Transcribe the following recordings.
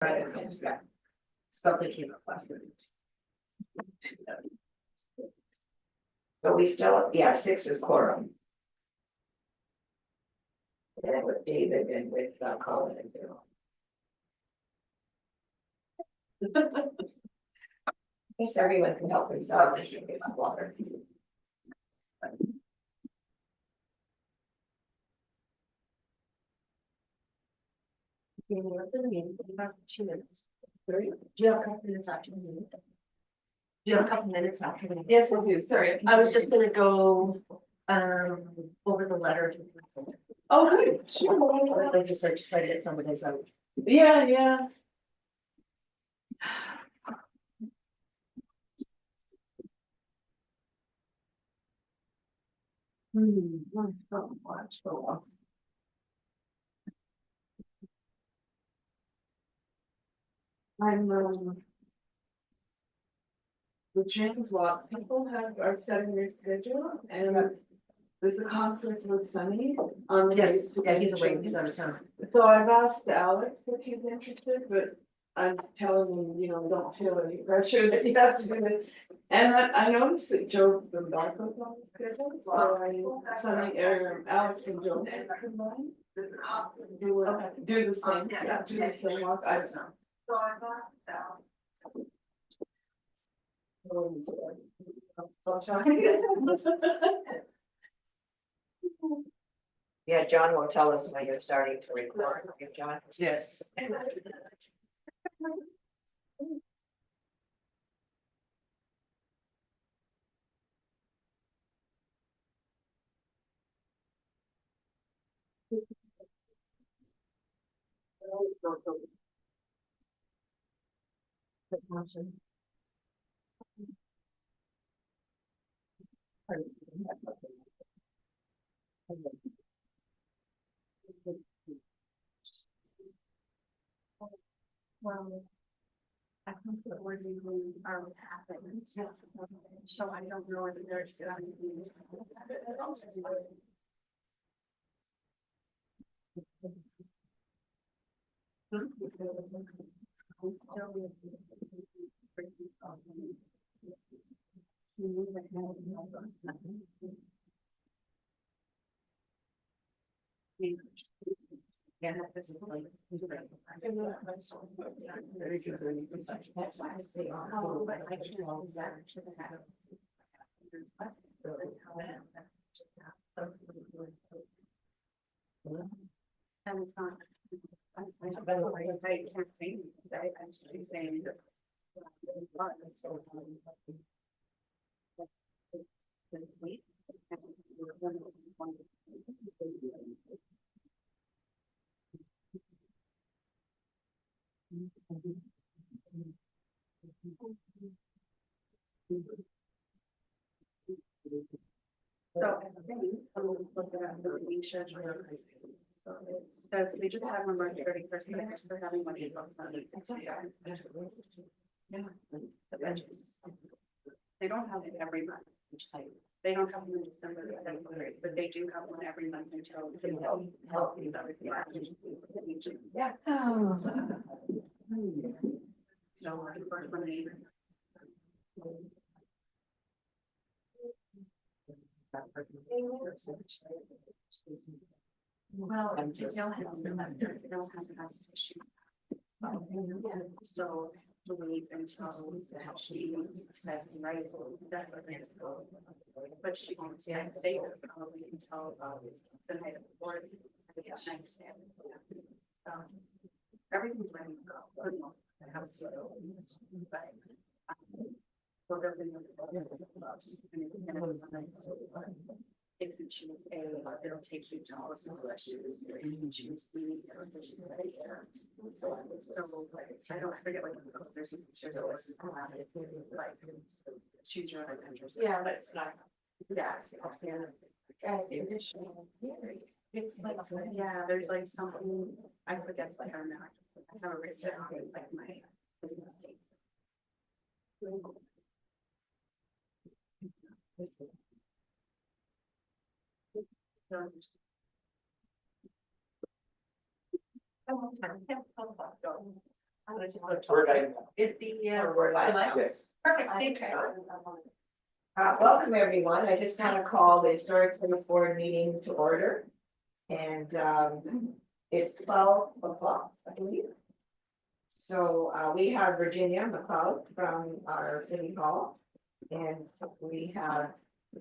Yeah. Something came up last week. But we still, yeah, 6 is quorum. And with David and with Colin and Bill. I guess everyone can help themselves if it gets water. About 2 minutes. Do you have a couple minutes after the meeting? Do you have a couple minutes after the meeting? Yes, I do, sorry. I was just gonna go over the letter. Oh, good, sure. I just heard to try to get some of this out. Yeah, yeah. Watch for a while. I'm the James Watt people are setting their schedule and there's a conflict with Sunny on the. Yes, yeah, he's away, he's out of town. So I've asked Alex if he's interested, but I'm telling him, you know, don't feel any pressure that you have to do this. And I noticed that Joe Zimbarco's on the schedule, so Sunny, Alex and Joe combined. Do the same, yeah, do the same walk, I don't know. So I've asked Alex. Yeah, John will tell us when you're starting to record, okay, John? Yes. Well, I think that we're legally are happening, so I don't know if there's. Yeah, this is like. Very good. That's why I say, oh, but I can all that should have. And it's not. I can't say, I'm just saying that. So I think I'm gonna look at the meeting schedule. So we just have on March 31st, but I guess they're having one April. Yeah. The budgets. They don't have it every month. They don't have them in December, but they do have one every month until. Help you. Yeah. Oh. So the first one, they. Well, they'll have issues. So to wait until she says right, but she won't say it probably until the night before. Everything's ready to go. But if you choose A, it'll take you to all the questions. If you choose B, so I don't forget what there's like choose your own interest. Yeah, but it's not. Yes. It's like, yeah, there's like something, I forget like I don't know. I have a written down, it's like my business case. Word item. Is the, Or we're live now. Yes. perfect, thank you. Welcome, everyone. I just want to call the Historic City Board meeting to order. And it's 12 o'clock, I believe. So we have Virginia McLeod from our city hall. And we have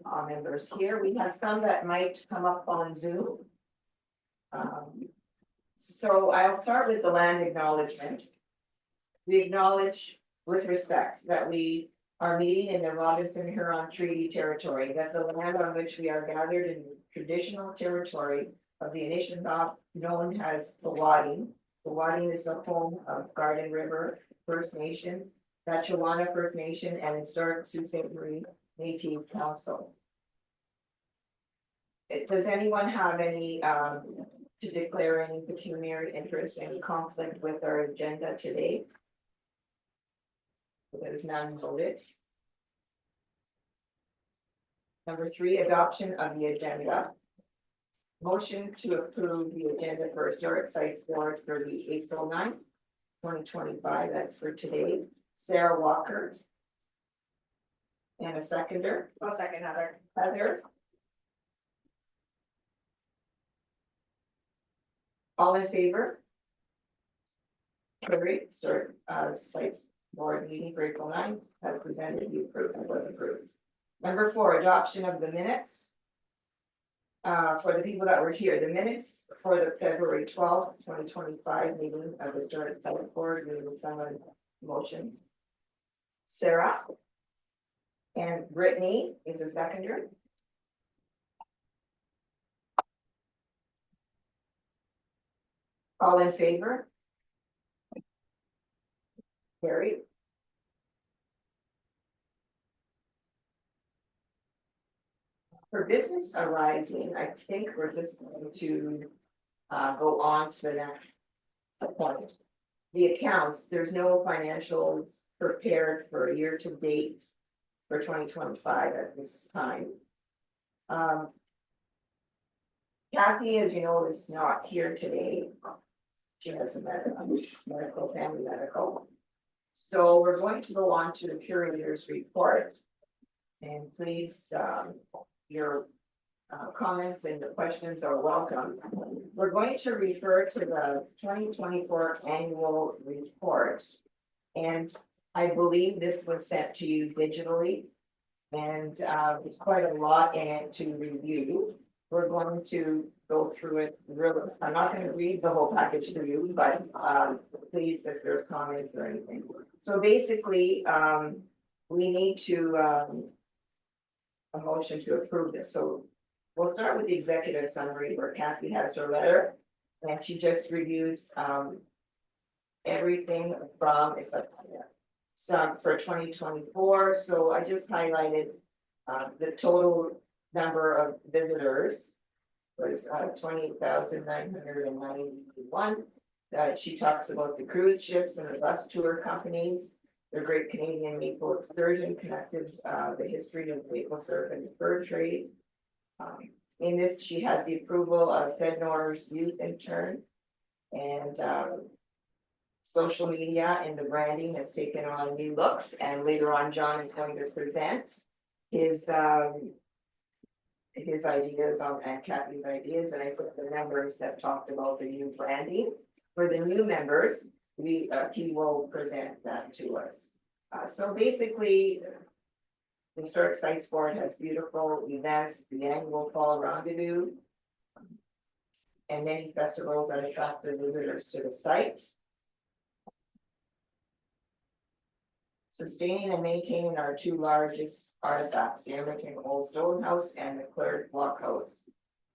our members here. We have some that might come up on Zoom. So I'll start with the land acknowledgement. We acknowledge with respect that we are meeting in the Robinson Huron Treaty Territory, that the land on which we are gathered in traditional territory of the Anishinaabe known as the Wading. The Wading is the home of Garden River First Nation, Batchewana First Nation, and Historic Sault Ste. Marie Métis Council. Does anyone have any to declare any pecuniary interest, any conflict with our agenda today? There is none voted. Number 3, adoption of the agenda. Motion to approve the agenda for Historic Sites Board for the April 9th, 2025. That's for today. Sarah Walker. And a seconder. I'll second Heather. Heather. All in favor? Carried. Start Sites Board meeting for April 9th, as presented, you approved, it was approved. Number 4, adoption of the minutes. For the people that were here, the minutes for the February 12th, 2025 meeting of the Historic Sites Board, we will someone motion. Sarah. And Brittany is a seconder. All in favor? Carried. For business arising, I think we're just going to go on to the next point. The accounts, there's no financials prepared for year to date for 2025 at this time. Kathy, as you know, is not here today. She has a medical, family medical. So we're going to go on to the curator's report. And please, your comments and the questions are welcome. We're going to refer to the 2024 annual report. And I believe this was sent to you digitally. And it's quite a lot in it to review. We're going to go through it really. I'm not going to read the whole package to you, but please, if there's comments or anything. So basically, we need to a motion to approve this. So we'll start with the executive summary where Kathy has her letter and she just reviews everything from it's like some for 2024. So I just highlighted the total number of visitors was 28,991. She talks about the cruise ships and the bus tour companies. The Great Canadian Maple Excursion connected the history of maple syrup and the fur trade. In this, she has the approval of FedNor's youth intern, and social media and the branding has taken on new looks. And later on, John is going to present his ideas on and Kathy's ideas, and I put the members that talked about the new branding. For the new members, he will present that to us. So basically, the Historic Sites Board has beautiful events, the annual Fall Rendezvous, and many festivals that attract the visitors to the site. Sustaining and maintaining our 2 largest artifacts, the Edmonton Old Stone House and the Clare Block House.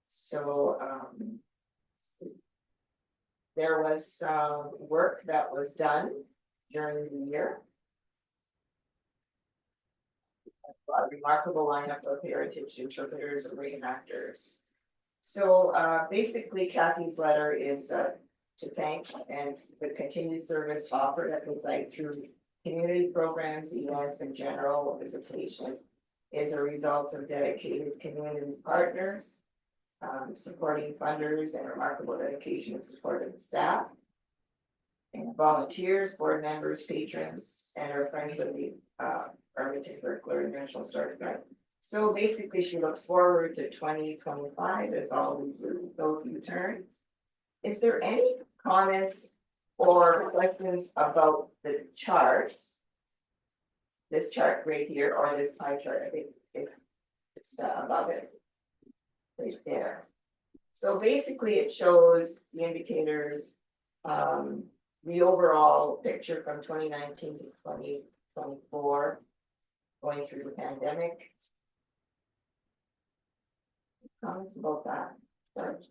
So there was some work that was done during the year. A remarkable lineup of heritage interpreters and reenactors. So basically Kathy's letter is to thank and the continued service offered at the site through community programs, events, and general visitation is a result of dedicated community partners, supporting funders, and remarkable dedication and support of the staff. And volunteers, board members, patrons, and our friends of the Arlington Burglar and National Storage Guard. So basically, she looks forward to 2025 as all we do, those you turn. Is there any comments or questions about the charts? This chart right here, or this pie chart, I think it's above it. Right there. So basically, it shows the indicators, the overall picture from 2019 to 2024, going through the pandemic. Comments about that? George?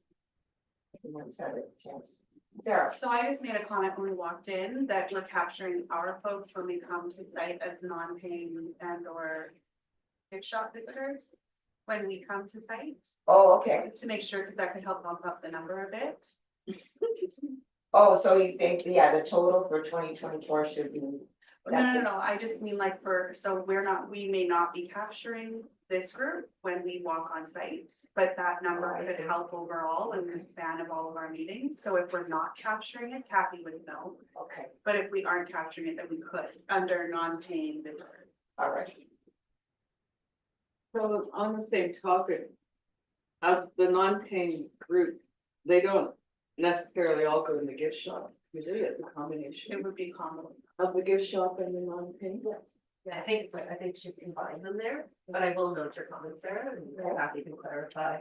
Everyone's had a chance. Sarah? So I just made a comment when we walked in that we're capturing our folks when we come to site as non-paying and or gift shop visitors. When we come to site, Oh, okay. just to make sure, because that could help bump up the number a bit. Oh, so you think, yeah, the total for 2024 should be. No, I just mean like so we may not be capturing this group when we walk on site, but that number Oh, I could see. help overall in the span of all of our meetings. So if we're not capturing it, Kathy would know, Okay, but if we aren't capturing it, then we could under non-paying visitors. all right. So on the same topic. Of the non-paying group, they don't necessarily all go in the gift shop, usually it's a combination It would be common. of the gift shop and the non-paying. Yeah, I think it's like, I think she's combined them there, but I will note your comments, Sarah, and Kathy can clarify.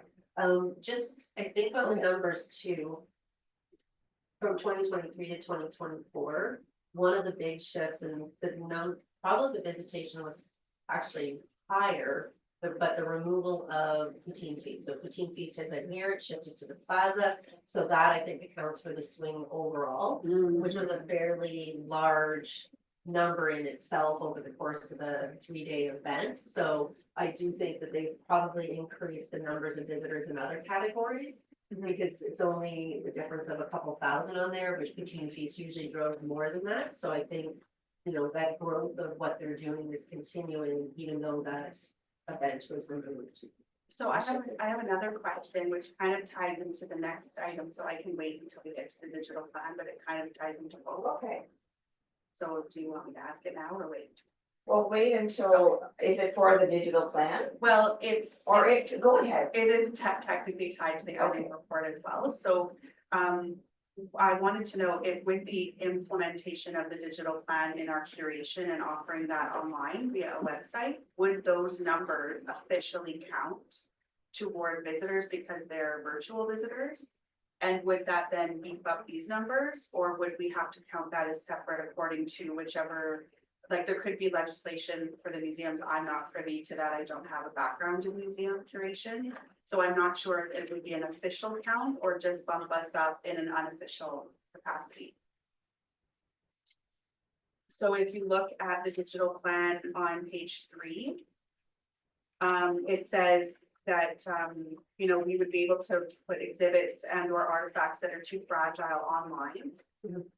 Just, I think on the numbers too. From 2023 to 2024, one of the big shifts in probably the visitation was actually higher. But the removal of Poutine Feast, so Poutine Feast had been here, it shifted to the plaza, so that I think accounts for the swing overall. Which was a fairly large number in itself over the course of the 3-day event. So I do think that they've probably increased the numbers of visitors in other categories. Because it's only the difference of a couple thousand on there, which Poutine Feast usually drove more than that. So I think, that growth of what they're doing is continuing, even though that event was removed. So I have another question, which kind of ties into the next item, so I can wait until we get to the digital plan, but it kind of ties into both. Okay, So do you want me to ask it now or wait? well, wait until, is it for the digital plan? Well, Or it, go ahead. it is technically tied to the annual report as well, so, I wanted to know if with the implementation of the digital plan in our curation and offering that online via a website, would those numbers officially count toward visitors because they're virtual visitors? And would that then beef up these numbers, or would we have to count that as separate according to whichever? Like, there could be legislation for the museums, I'm not privy to that, I don't have a background in museum curation. So I'm not sure if it would be an official count or just bump us up in an unofficial capacity. So if you look at the digital plan on page 3. It says that, we would be able to put exhibits and or artifacts that are too fragile online.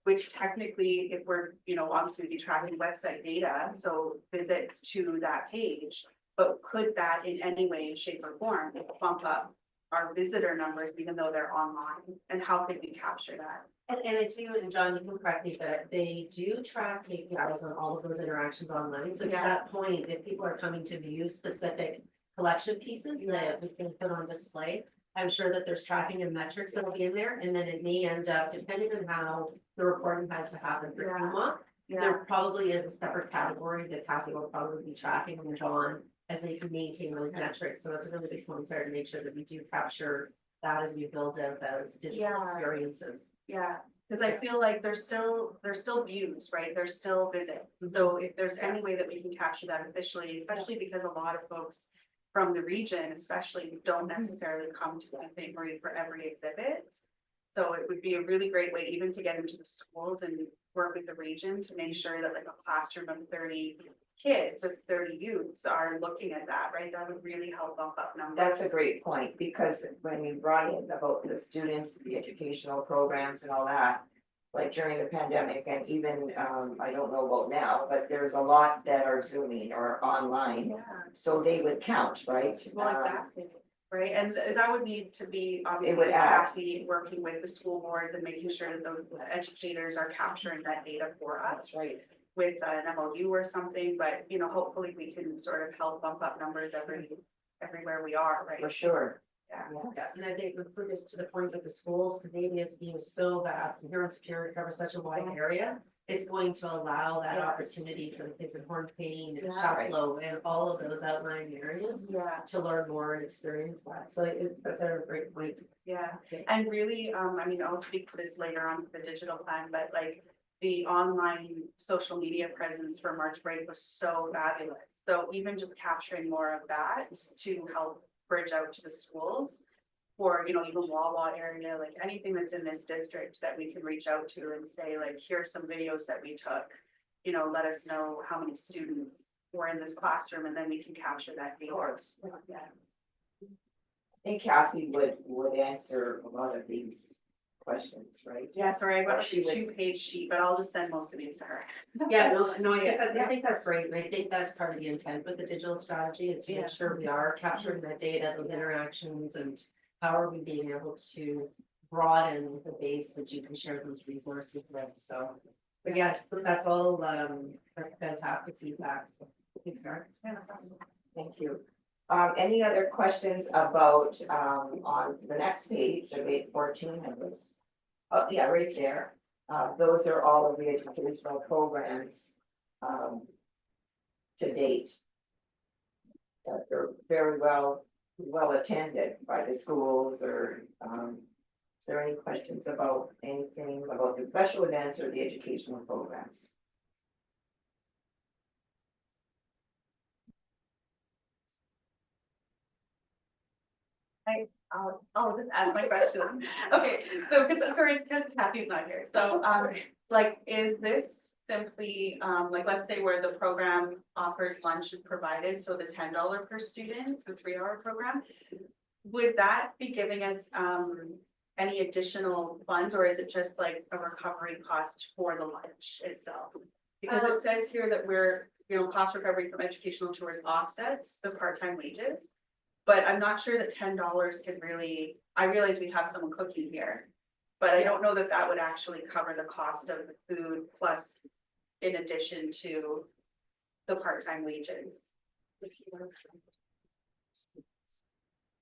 Which technically, if we're, obviously be tracking website data, so visits to that page. But could that in any way, shape or form bump up our visitor numbers even though they're online? And how could we capture that? And I do, and John, you can correct me, but they do track KPIs on all of those interactions online. So to Yeah. that point, if people are coming to view specific collection pieces that we can put on display, I'm sure that there's tracking and metrics that will be in there, and then it may end up, depending on how the reporting has to happen for Yeah. SEMA. There probably is a separate category that Kathy will probably be tracking and John as they can maintain those metrics. So that's a really big concern to make sure that we do capture that as we build out those digital Yeah. experiences. Yeah, because I feel like there's still views, right? There's still visits. So if there's any way that we can capture that officially, especially because a lot of folks from the region especially don't necessarily come to the St. Marie for every exhibit. So it would be a really great way even to get into the schools and work with the region to make sure that like a classroom of 30 kids or 30 youths are looking at that, right? That would really help bump up numbers. That's a great point, because when you brought in about the students, the educational programs and all that. Like during the pandemic and even, I don't know about now, but there's a lot that are Zooming or online, Yeah, so they would count, right? well, exactly. right? And that would need to be It obviously would add. Kathy working with the school boards and making sure that those educators are capturing that data for us right. with an MOU or something, but you know, hopefully we can sort of help bump up numbers everywhere we are, For right? sure. Yeah. Yes. And I think we're just to the point of the schools, because ABSD is so vast, and here in Superior covers such a wide area. It's going to allow that Yeah. opportunity for the kids in Horn Plain and Yeah. Chaplow and all of those outlying areas Yeah. to learn more and experience that. So that's a great point. Yeah, and really, I mean, I'll speak to this later on with the digital plan, but like the online social media presence for March break was so fabulous. So even just capturing more of that to help bridge out to the schools for, you know, even Wawa area, like anything that's in this district that we can reach out to and say like, here's some videos that we took. You know, let us know how many students were in this classroom and then we can capture that data. Yeah. I think Kathy would answer a lot of these questions, right? Yeah, sorry, I got like She a would- 2-page sheet, but I'll just send most of these to her. Yeah, no, I think that's great, and I think that's part of the intent with the digital strategy is to Yeah. make sure we are capturing that data, those interactions, and how are we being able to broaden the base that you can share those resources with, so. But yeah, so that's all, fantastic feedback, so, thanks, Sarah. Thank you. Any other questions about, on the next page of 814 of this? Oh, yeah, right there. Those are all of the educational programs, to date. That are very well attended by the schools or, is there any questions about anything about the special events or the educational programs? I'll just ask my question. Okay, so because sorry, it's because Kathy's not here. So like, is this simply like, let's say where the program offers lunch is provided, so the $10 per student, the 3-hour program. Would that be giving us any additional funds, or is it just like a recovery cost for the lunch itself? Because it says here that we're, you know, cost recovery from educational tours offsets the part-time wages. But I'm not sure that $10 can really, I realize we have someone cooking here. But I don't know that that would actually cover the cost of the food plus in addition to the part-time wages.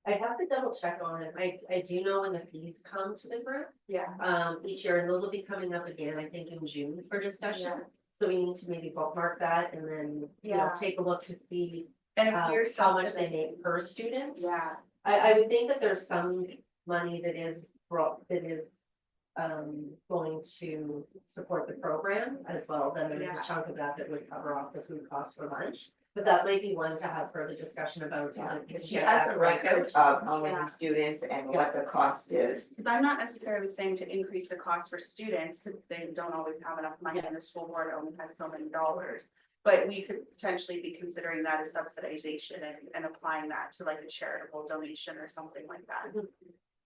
I'd have to double check on it, I do know when the fees come to the group, Yeah. each year, and those will be coming up again, I think, in June for discussion. Yeah. So we need to maybe bookmark that and then, you know, Yeah. take a look to see And if you're how much they make per student. Yeah, I would think that there's some money that is going to support the program as well, then there's Yeah. a chunk of that that would cover off the food costs for lunch. But that might be one to have further discussion about. She has a record of how Yeah. many students and what the cost is. because I'm not necessarily saying to increase the cost for students, because they don't always have enough money and the school board only has so many dollars. But we could potentially be considering that as subsidization and applying that to like a charitable donation or something like that.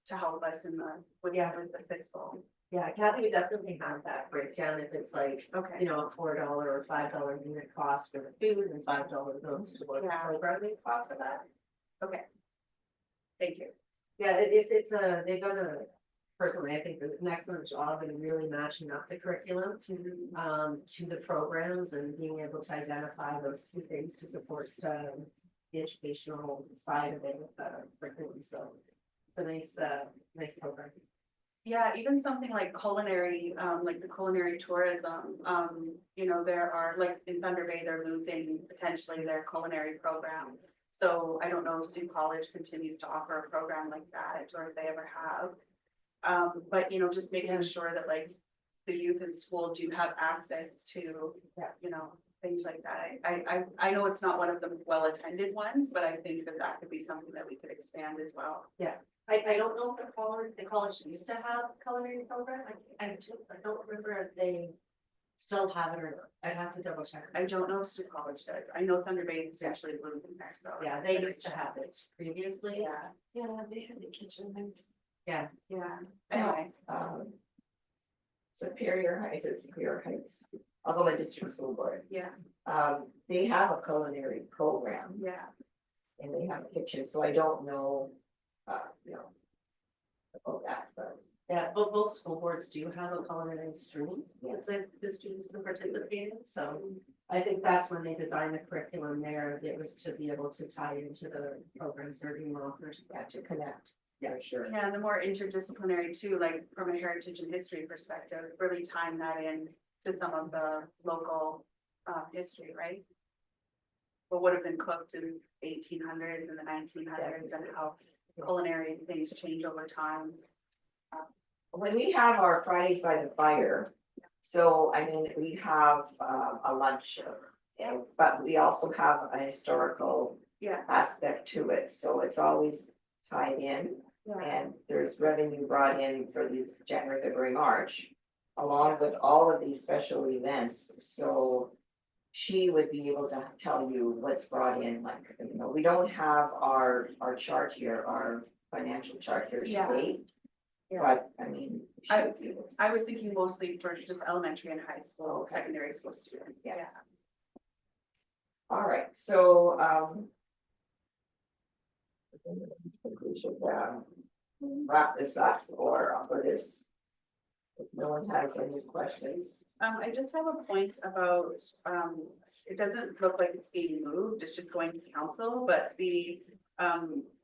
To help us in with the fiscal. Yeah, Kathy would definitely have that breakdown if it's like, Okay. you know, a $4 or $5 unit cost for the food and $5 goes toward the Yeah. programming cost of that. Thank you. Yeah, they've done a, personally, I think an excellent job in really matching up the curriculum to the programs and being able to identify those key things to support the educational side of it with the curriculum, so it's a nice program. Yeah, even something like culinary, like the culinary tourism, you know, there are, like in Thunder Bay, they're losing potentially their culinary program. So I don't know if Sioux College continues to offer a program like that, or if they ever have. But you know, just making sure that like the youth in school do have access to, you know, things like that. I know it's not one of the well-attended ones, but I think that that could be something that we could expand as well. I don't know if the college used to have a culinary program, I don't remember if they still have it or not, I'd have to double check. I don't know if Sioux College does. I know Thunder Bay potentially is losing there, so. Yeah, they used to have it previously. Yeah, Yeah, they had the kitchen there. Yeah, yeah. Anyway, Superior Heights, Algoma District School Board. yeah, They have a culinary program yeah. and they have a kitchen, so I don't know you know. About that, but Yeah, but both school boards do have a culinary stream that the students can participate in, so. I think that's when they designed the curriculum there, it was to be able to tie into the programs they're being offered. yeah, to connect, yeah, sure. Yeah, and the more interdisciplinary too, like from a heritage and history perspective, really tying that in to some of the local history, right? What would have been cooked in 1800s and the 1900s and how culinary things change over time. When we have our Fridays by the fire, so I mean, we have a lunch. But we also have a historical Yeah. aspect to it, so it's always tied in. Yeah. And there's revenue brought in for these January, February, March, along with all of these special events, so. She would be able to tell you what's brought in, like, you know, we don't have our chart here, our financial chart here Yeah. today. Yeah. But, I mean. she would be able to- I was thinking mostly for just elementary and high school, Okay. secondary school students. Yes. All right, so, I think we should, wrap this up or for this. If no one has any questions. I just have a point about, it doesn't look like it's being moved, it's just going to council, but the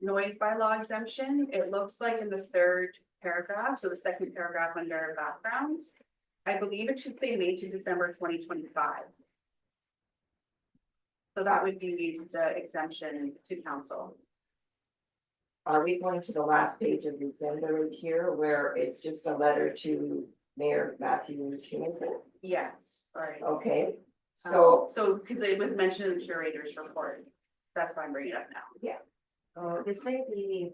noise bylaw exemption, it looks like in the third paragraph, so the second paragraph under background. I believe it should say May to December 2025. So that would be the exemption to council. Are we going to the last page of the agenda right here where it's just a letter to Mayor Matthew Schumacher? Yes, sorry. Okay, so, So, because it was mentioned in the curator's report, that's why I'm bringing it up now. This might be,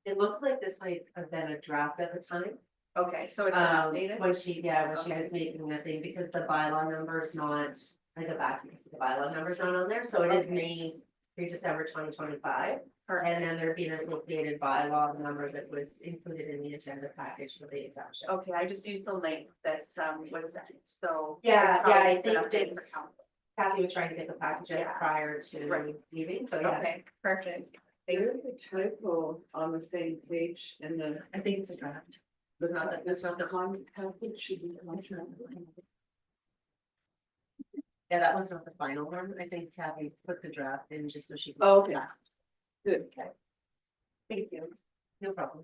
it looks like this might have been a draft at the time. Okay, so it's been updated? When she was making the thing, because the bylaw number is not, I go back, because the bylaw number's not on there, so it is Okay. May through December 2025. Perfect. And then there'd be an associated bylaw number that was included in the agenda package for the exemption. Okay, I just used the link that was sent, so. Yeah, it's probably I been think updated it's- for council. Kathy was trying to get the package out Yeah. prior to Right. leaving, so yeah, Okay, perfect. There's a typo on the same page in the. I think it's a draft. But not the- it's not the- package should be. Yeah, that one's not the final one. I think Kathy put the draft in just so she. can- Oh, okay. Good. Thank you. No problem.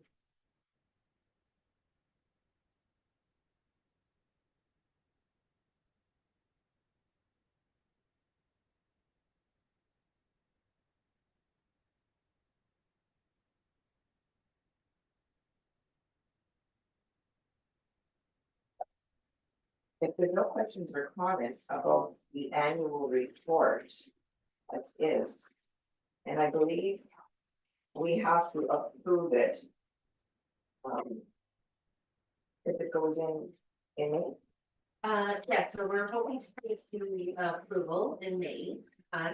if there's no questions or comments about the annual report. That is, and I believe we have to approve it. If it goes in May. Yes, so we're hoping to take the approval in May,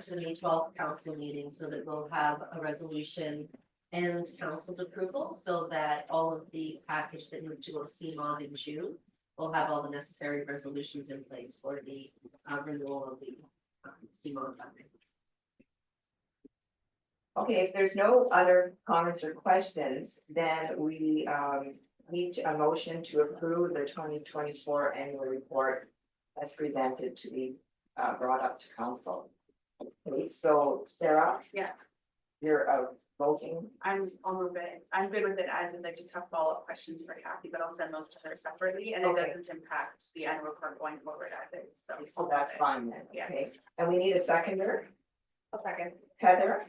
to the May 12th council meeting, so that we'll have a resolution and council's approval, so that all of the package that needs to go to CMOD in June will have all the necessary resolutions in place for the renewal of the CMOD funding. Okay, if there's no other comments or questions, then we need a motion to approve the 2024 annual report as presented to be brought up to council. Okay, so Sarah? Yeah. You're voting, I'll move it. I'm good with it as is. I just have follow-up questions for Kathy, but I'll send those to her separately and it Okay. doesn't impact the annual report going forward as is. so that's fine then, Yeah. okay? And we need a seconder, A second. Heather?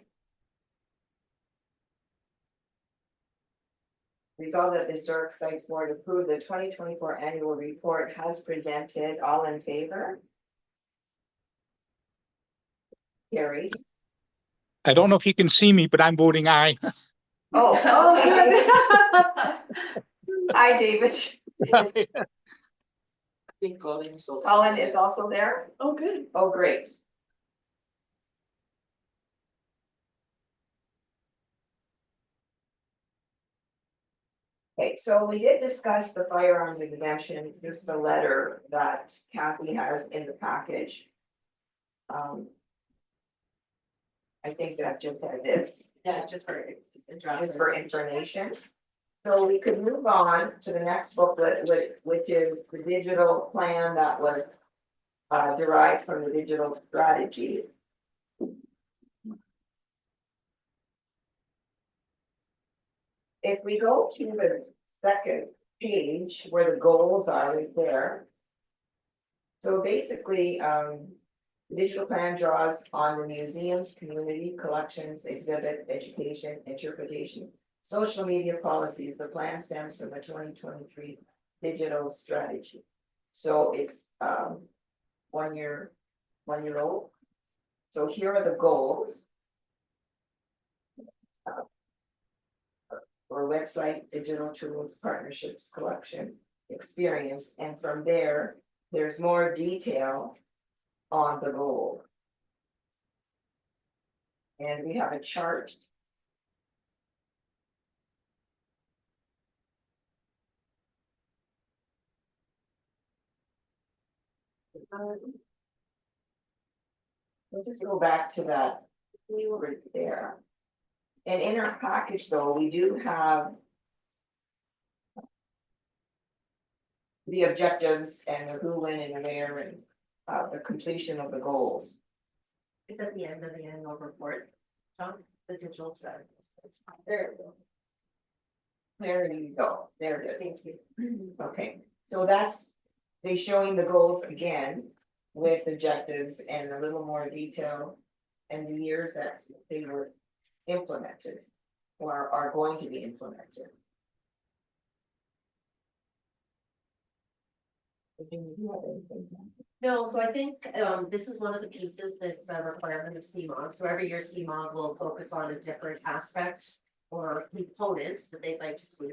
Resolved that the Historic Sites Board approve the 2024 annual report as presented, all in favor? Carried. I don't know if you can see me, but I'm voting aye. Oh, hi, David. Colin is also there? Oh, good. Oh, great. Okay, so we did discuss the firearms exemption, just the letter that Kathy has in the package. I think that just as is, Yeah, it's just for, it's a draft. just for information. So we could move on to the next booklet, which is the digital plan that was derived from the digital strategy. If we go to the second page where the goals are right there. So basically, the digital plan draws on the museums, community, collections, exhibit, education, interpretation, social media policies. The plan stems from the 2023 digital strategy. So it's 1 year old. So here are the goals. For website, digital tools, partnerships, collection, experience, and from there, there's more detail on the goal. And we have a chart. We'll just go back to that, we were there. And in our package though, we do have the objectives and the who, when, and where, and the completion of the goals. It's at the end of the annual report, John, the digital strategy. There you go. There you go, there it is. Thank you. Okay, so that's, they showing the goals again with objectives and a little more detail. And the years that they were implemented or are going to be implemented. No, so I think this is one of the pieces that's a requirement of CMOG. So every year CMOG will focus on a different aspect or component that they'd like to see.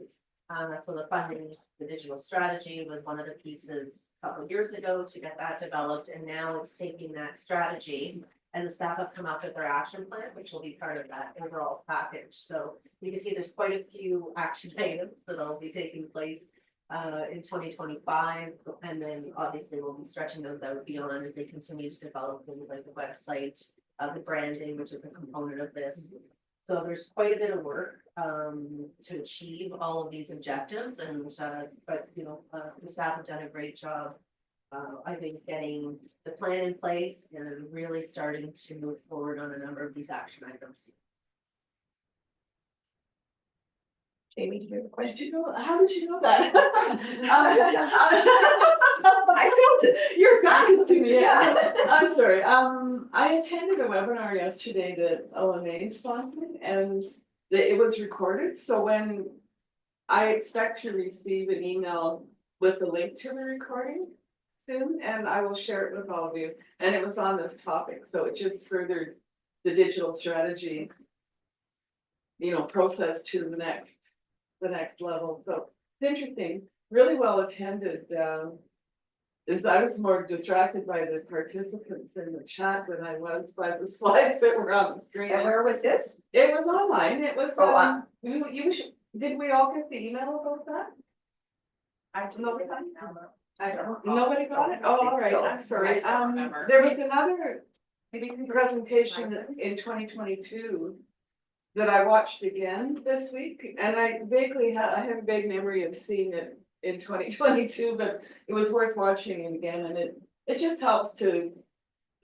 So the funding, the digital strategy was one of the pieces a couple of years ago to get that developed. And now it's taking that strategy and the staff have come up with their action plan, which will be part of that overall package. So you can see there's quite a few action items that'll be taking place in 2025, and then obviously we'll be stretching those out beyond as they continue to develop things like the website, the branding, which is a component of this. So there's quite a bit of work to achieve all of these objectives, and but you know the staff have done a great job. I think getting the plan in place and really starting to move forward on a number of these action items. Jamie, do you have a question? How did you know that? I felt it. You're back to me, yeah. I'm sorry, I attended a webinar yesterday that OMA sponsored and it was recorded, so when I expect to receive an email with the link to the recording soon, and I will share it with all of you, and it was on this topic, so it just furthered the digital strategy, you know, process to the next level, so it's interesting, really well attended, I was more distracted by the participants in the chat than I was by the slides that were on the screen. And where was this? It was online, it was, Oh, did we all get the email about that? I don't know. I don't recall. Nobody got it? Oh, all right, so. I'm sorry, I don't remember. there was another presentation in 2022. That I watched again this week, and I have a vague memory of seeing it in 2022, but it was worth watching it again, and it just helps to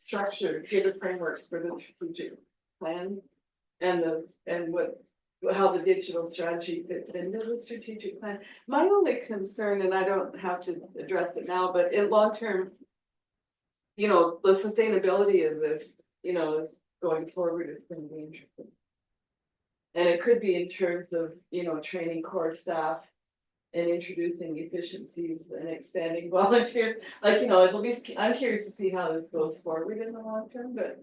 give the frameworks for the strategic plan and how the digital strategy fits into the strategic plan. My only concern, and I don't have to address it now, but in long term, you know, the sustainability of this, you know, is going forward is going to be interesting. And it could be in terms of, you know, training core staff and introducing efficiencies and expanding volunteers. Like, you know, I'm curious to see how this goes forward in the long term, but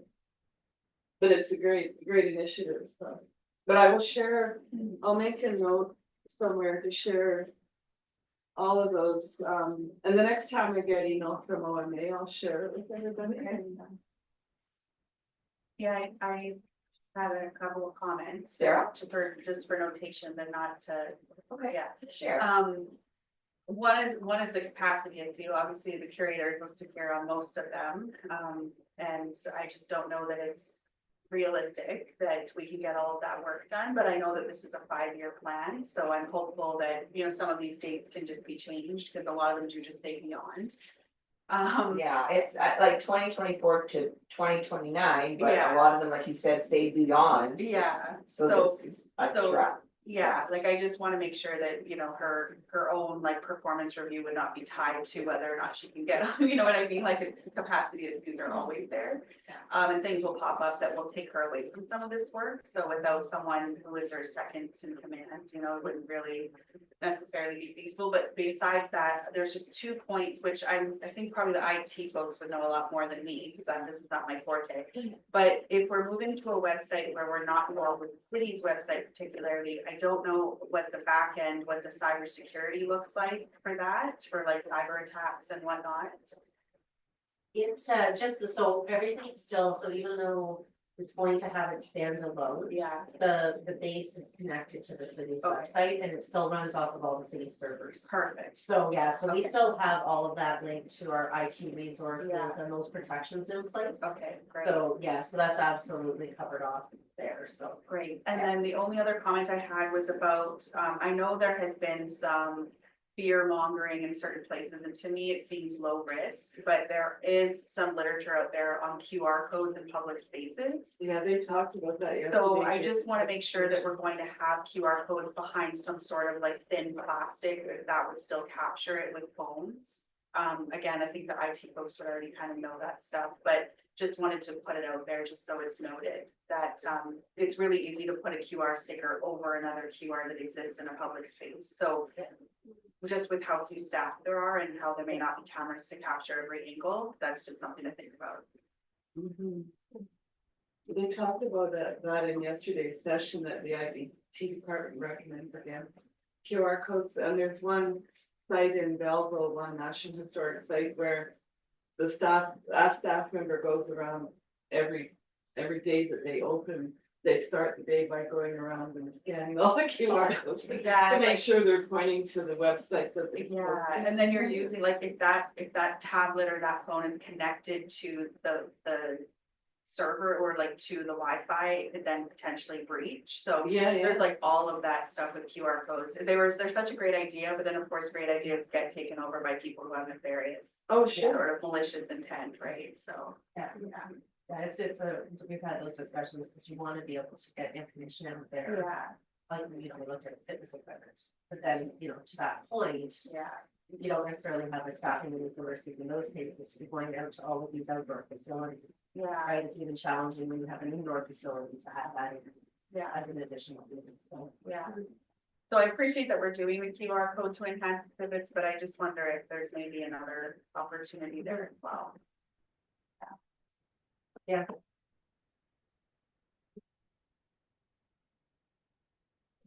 it's a great initiative, so. But I will share, I'll make a note somewhere to share all of those, and the next time I get email from OMA, I'll share it with everybody. Yeah, I had a couple of comments. Sarah? Just for notation, but not to, Okay, yeah. share. One is the capacity issue. Obviously, the curator is listed here on most of them. And I just don't know that it's realistic that we can get all of that work done, but I know that this is a 5-year plan, so I'm hopeful that, you know, some of these dates can just be changed, because a lot of them do just say beyond. Yeah, it's like 2024 to 2029, but Yeah. a lot of them, like you said, say beyond. Yeah, So so, this is a so- trap. yeah, like I just wanna make sure that, you know, her own like performance review would not be tied to whether or not she can get, you know what I mean, like its capacity issues are always there. And things will pop up that will take her away from some of this work, so without someone who is her second in command, you know, it wouldn't really necessarily be feasible, but besides that, there's just 2 points, which I think probably the IT folks would know a lot more than me, because this is not my forte. But if we're moving to a website where we're not involved with the city's website particularly, I don't know what the back end, what the cybersecurity looks like for that, for like cyber attacks and whatnot. It's so everything's still, so even though it's going to have its standalone, Yeah, the base is connected to the city's Okay. website and it still runs off of all the city servers. perfect. So, yeah, so we Okay. still have all of that linked to our IT resources Yeah. and those protections in place. Okay, great. So, yeah, so that's absolutely covered off there, so. Great, and then the only other comment I had was about, I know there has been some fear mongering in certain places, and to me, it seems low risk, but there is some literature out there on QR codes in public spaces. Yeah, they talked about that yesterday. So I just wanna make sure that we're going to have QR codes behind some sort of like thin plastic that would still capture it with phones. Again, I think the IT folks would already kind of know that stuff, but just wanted to put it out there just so it's noted that, it's really easy to put a QR sticker over another QR that exists in a public space, so. Just with how few staff there are and how there may not be cameras to capture every angle, that's just something to think about. Mhm. They talked about that in yesterday's session that the IBT department recommends again. QR codes, and there's one site in Belleville, one National Historic Site where a staff member goes around every day that they open. They start the day by going around and scanning all the QR codes to Yeah, make sure they're pointing to the website that they. yeah, and then you're using, like, if that tablet or that phone is connected to the server or like to the Wi-Fi, it could then potentially breach, so. Yeah, There's like all of that stuff with QR codes. They're such a great idea, but then of course, great ideas get taken over by people who have nefarious. Oh, sure. Sort of malicious intent, right? So, Yeah, we've had those discussions because you want to be able to get information out there. yeah, Like, you know, we looked at fitness equipment, but then, you know, to that point, yeah, you don't necessarily have the staffing and resources in those cases to be going out to all of these outdoor facilities. yeah, Right, it's even challenging when you have an indoor facility to have that yeah, as an additional unit, so. yeah. So I appreciate that we're doing the QR code to enhance exhibits, but I just wonder if there's maybe another opportunity there as well.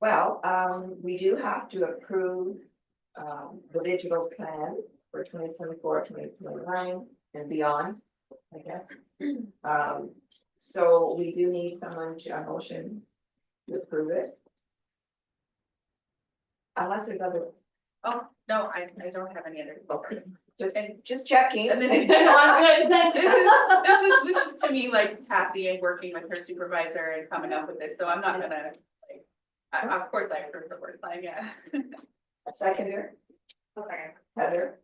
Well, we do have to approve, the digital plan for 2024-2029 and beyond, I guess. So we do need someone to, a motion to approve it. Unless there's other, Oh, no, I don't have any other. okay, just checking. And this is, No, I'm good, thanks. this is to me like Kathy and working with her supervisor and coming up with this, so I'm not gonna, like, of course I approve the word plan, yeah. A seconder, Okay. Heather.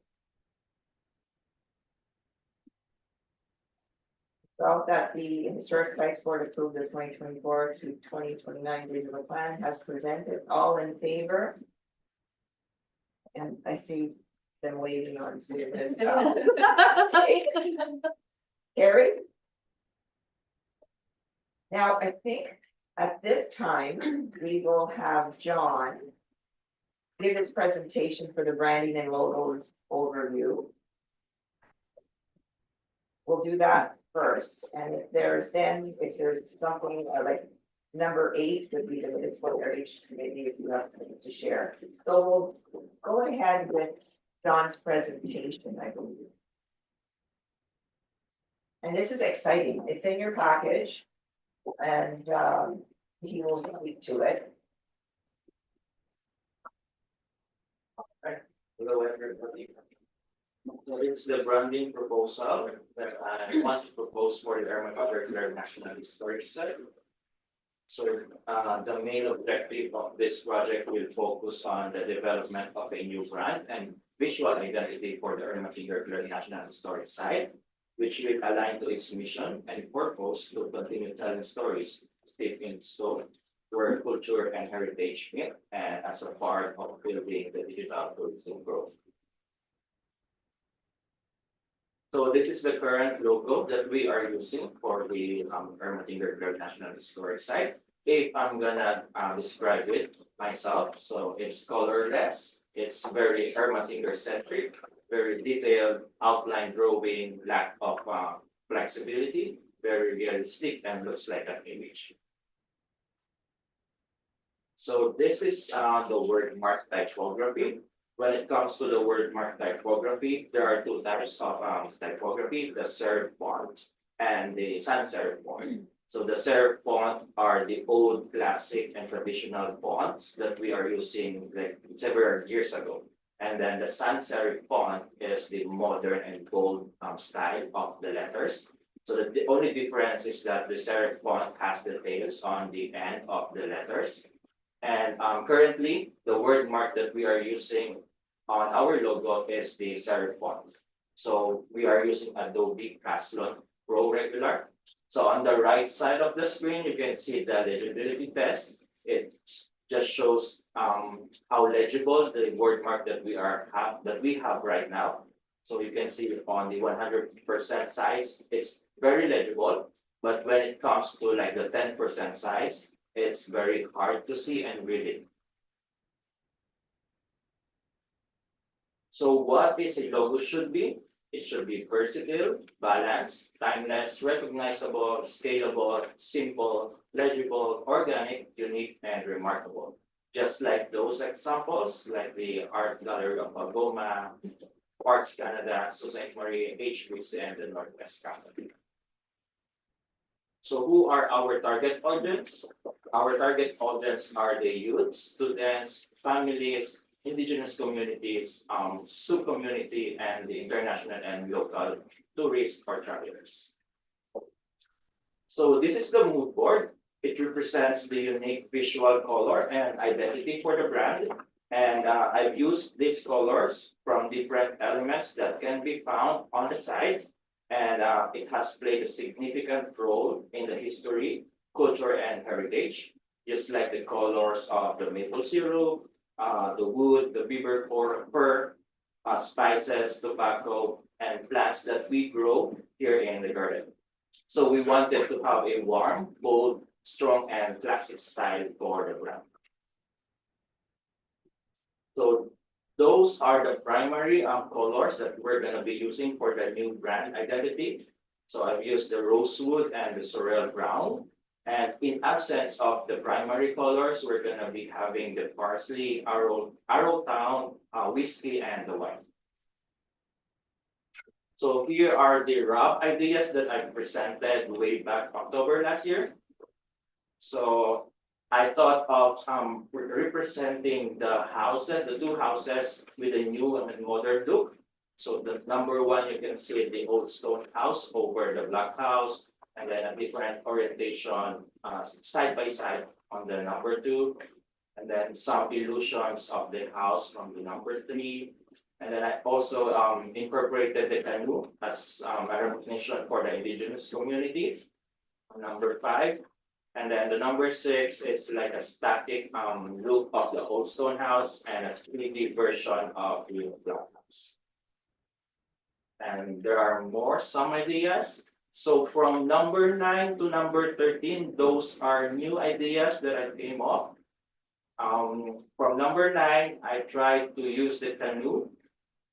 So that the Historic Sites Board approved the 2024 to 2029 digital plan has presented, all in favor? And I see them waiting on Zoom as well. Carrie? Now, I think at this time, we will have John give his presentation for the branding and logos overview. We'll do that first, and if there's something like number 8 would be the municipal heritage committee, if you have something to share. So we'll go ahead with John's presentation, I believe. And this is exciting, it's in your package, and he will speak to it. Hello, everybody. So it's the branding proposal that I want to propose for the Ermengarde National Historic Site. So the main objective of this project will focus on the development of a new brand and visual identity for the Ermengarde National Historic Site, which will align to its mission and purpose to continue telling stories steeped in stone, where culture and heritage meet, and as a part of building the digital tourism growth. So this is the current logo that we are using for the Ermengarde National Historic Site. If I'm gonna describe it myself, so it's colorless, it's very Ermengarde centric, very detailed outline drawing, lack of flexibility, very realistic, and looks like an image. So this is the word mark typography. When it comes to the word mark typography, there are two types of typography, the serif font and the sans serif font. So the serif font are the old classic and traditional fonts that we are using like several years ago. And then the sans serif font is the modern and bold style of the letters. So the only difference is that the serif font has the tails on the end of the letters. And currently, the word mark that we are using on our logo is the serif font. So we are using Adobe Caslon Pro Regular. So on the right side of the screen, you can see the legibility test. It just shows how legible the word mark that we have right now. So you can see on the 100% size, it's very legible. But when it comes to like the 10% size, it's very hard to see and read it. So what is a logo should be? It should be versatile, balanced, timeless, recognizable, scalable, simple, legible, organic, unique, and remarkable. Just like those examples, like the Art Gallery of Algoma, Parks Canada, Sault Marie, HBC, and the Northwest Company. So who are our target audience? Our target audience are the youth, students, families, indigenous communities, sub-community, and the international and local tourists or travelers. So this is the mood board. It represents the unique visual color and identity for the brand. And I've used these colors from different elements that can be found on the site. And it has played a significant role in the history, culture, and heritage, just like the colors of the maple syrup, the wood, the beaver fur, spices, tobacco, and plants that we grow here in the garden. So we wanted to have a warm, bold, strong, and classic style for the brand. So those are the primary colors that we're going to be using for the new brand identity. So I've used the rosewood and the sorrel brown. And in absence of the primary colors, we're going to be having the parsley, Arrowtown, whiskey, and the white. So here are the rough ideas that I presented way back October last year. So I thought of representing the houses, the two houses with a new and modern look. So the number one, you can see the old stone house over the black house, and then a different orientation side by side on the number two, and then some illusions of the house from the number three. And then I also incorporated the canoe as a recognition for the indigenous community on number five. And then the number six is like a static look of the old stone house and a 3D version of the black house. And there are some ideas. So from number 9 to number 13, those are new ideas that I came up. From number 9, I tried to use the canoe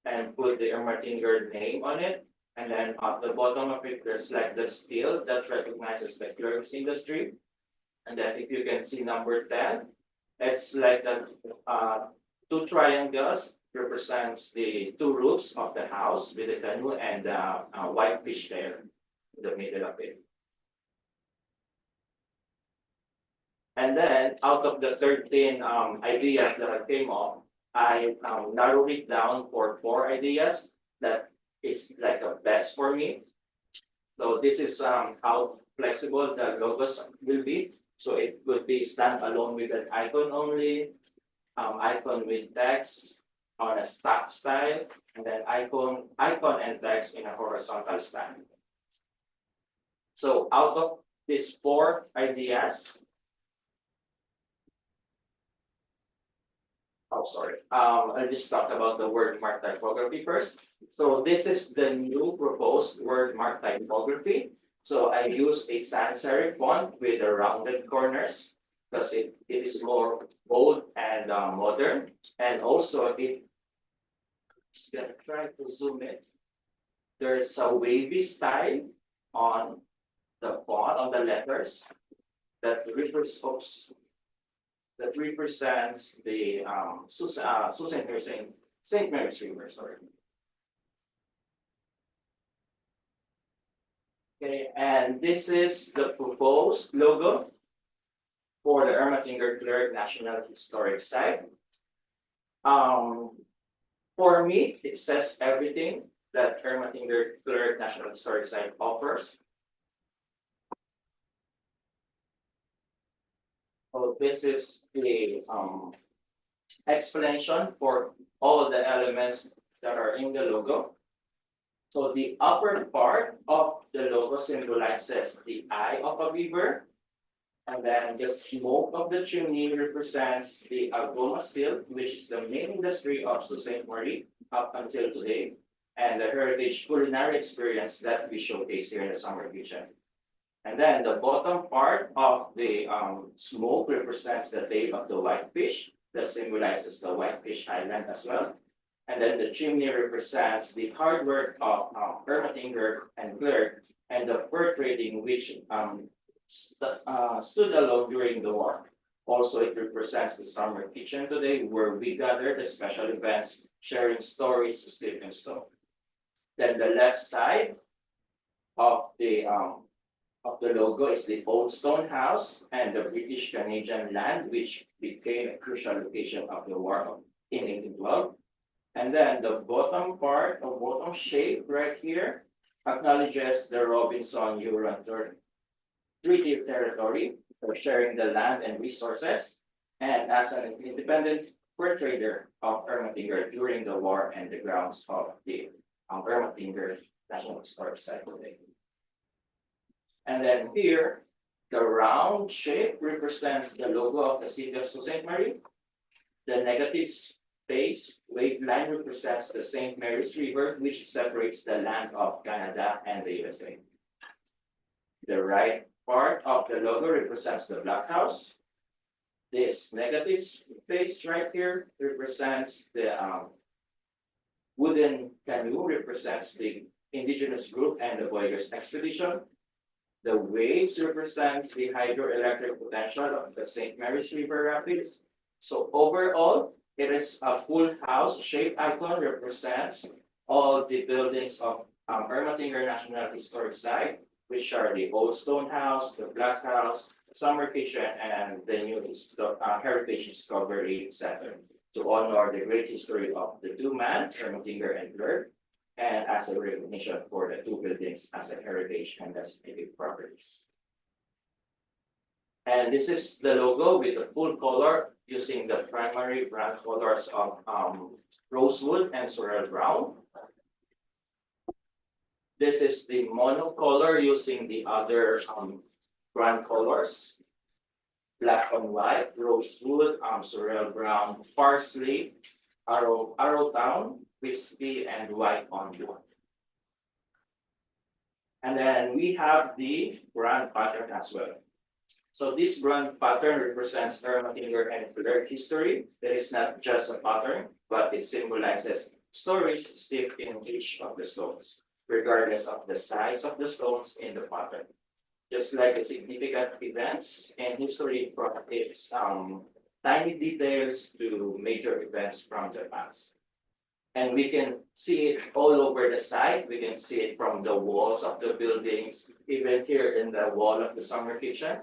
and put the Ermengarde name on it. And then at the bottom of it, there's like the steel that recognizes the clerks industry. And then if you can see number 10, it's like the two triangles represents the two roofs of the house with the canoe and white fish there in the middle of it. And then out of the 13 ideas that I came up, I narrowed it down for 4 ideas that is like a best for me. So this is how flexible the logos will be. So it would be standalone with an icon only, icon with text on a stack style, and then icon and text in a horizontal style. So out of these four ideas, oh, sorry. I'll just talk about the word mark typography first. So this is the new proposed word mark typography. So I use a sans serif font with the rounded corners because it is more bold and modern. And also, if just gonna try to zoom it, there's a wavy style on the font on the letters that represents the Saint Mary's River, sorry. Okay, and this is the proposed logo for the Ermatinger Clerc National Historic Site. For me, it says everything that Ermatinger Clerc National Historic Site offers. So this is the explanation for all the elements that are in the logo. So the upper part of the logo symbolizes the eye of a beaver. And then the smoke of the chimney represents the Algoma Still, which is the main industry of Sault Ste. Marie up until today, and the heritage culinary experience that we showcase here in the summer kitchen. And then the bottom part of the smoke represents the tail of the whitefish that symbolizes the Whitefish Island as well. And then the chimney represents the hard work of Ermatinger and Clerc and the fur trading which stood alone during the war. Also, it represents the summer kitchen today where we gather the special events, sharing stories, steeped stone. Then the left side of the logo is the Old Stone House and the British Canadian land, which became a crucial location of the war in 1812. And then the bottom part, or bottom shape right here, acknowledges the Robinson-Huron Treaty Territory for sharing the land and resources, and as an independent fur trader of Ermatinger during the war and the grounds of the Ermatinger National Historic Site today. And then here, the round shape represents the logo of the city of Sault Ste. Marie. The negative space wave line represents the St. Mary's River, which separates the land of Canada and the USA. The right part of the logo represents the Black House. This negative space right here represents the wooden canoe, represents the indigenous group and the Voyageurs expedition. The waves represent the hydroelectric potential of the St. Mary's River Rapids. So overall, it is a full house shaped icon, represents all the buildings of Ermatinger National Historic Site, which are the Old Stone House, the Black House, the Summer Kitchen, and the new Heritage Discovery Center to honor the great history of the two men, Ermatinger and Clerc, and as a recognition for the two buildings as a heritage and designated properties. And this is the logo with the full color using the primary brand colors of rosewood and sorrel brown. This is the monocolor using the other brand colors. Black on white, rosewood, sorrel brown, parsley, arrowtown, wispy, and white on blue. And then we have the brand pattern as well. So this brand pattern represents Ermatinger and Clerc history. It is not just a pattern, but it symbolizes stories steeped in each of the stones, regardless of the size of the stones in the pattern. Just like the significant events in history from its tiny details to major events from the past. And we can see it all over the site. We can see it from the walls of the buildings, even here in the wall of the summer kitchen.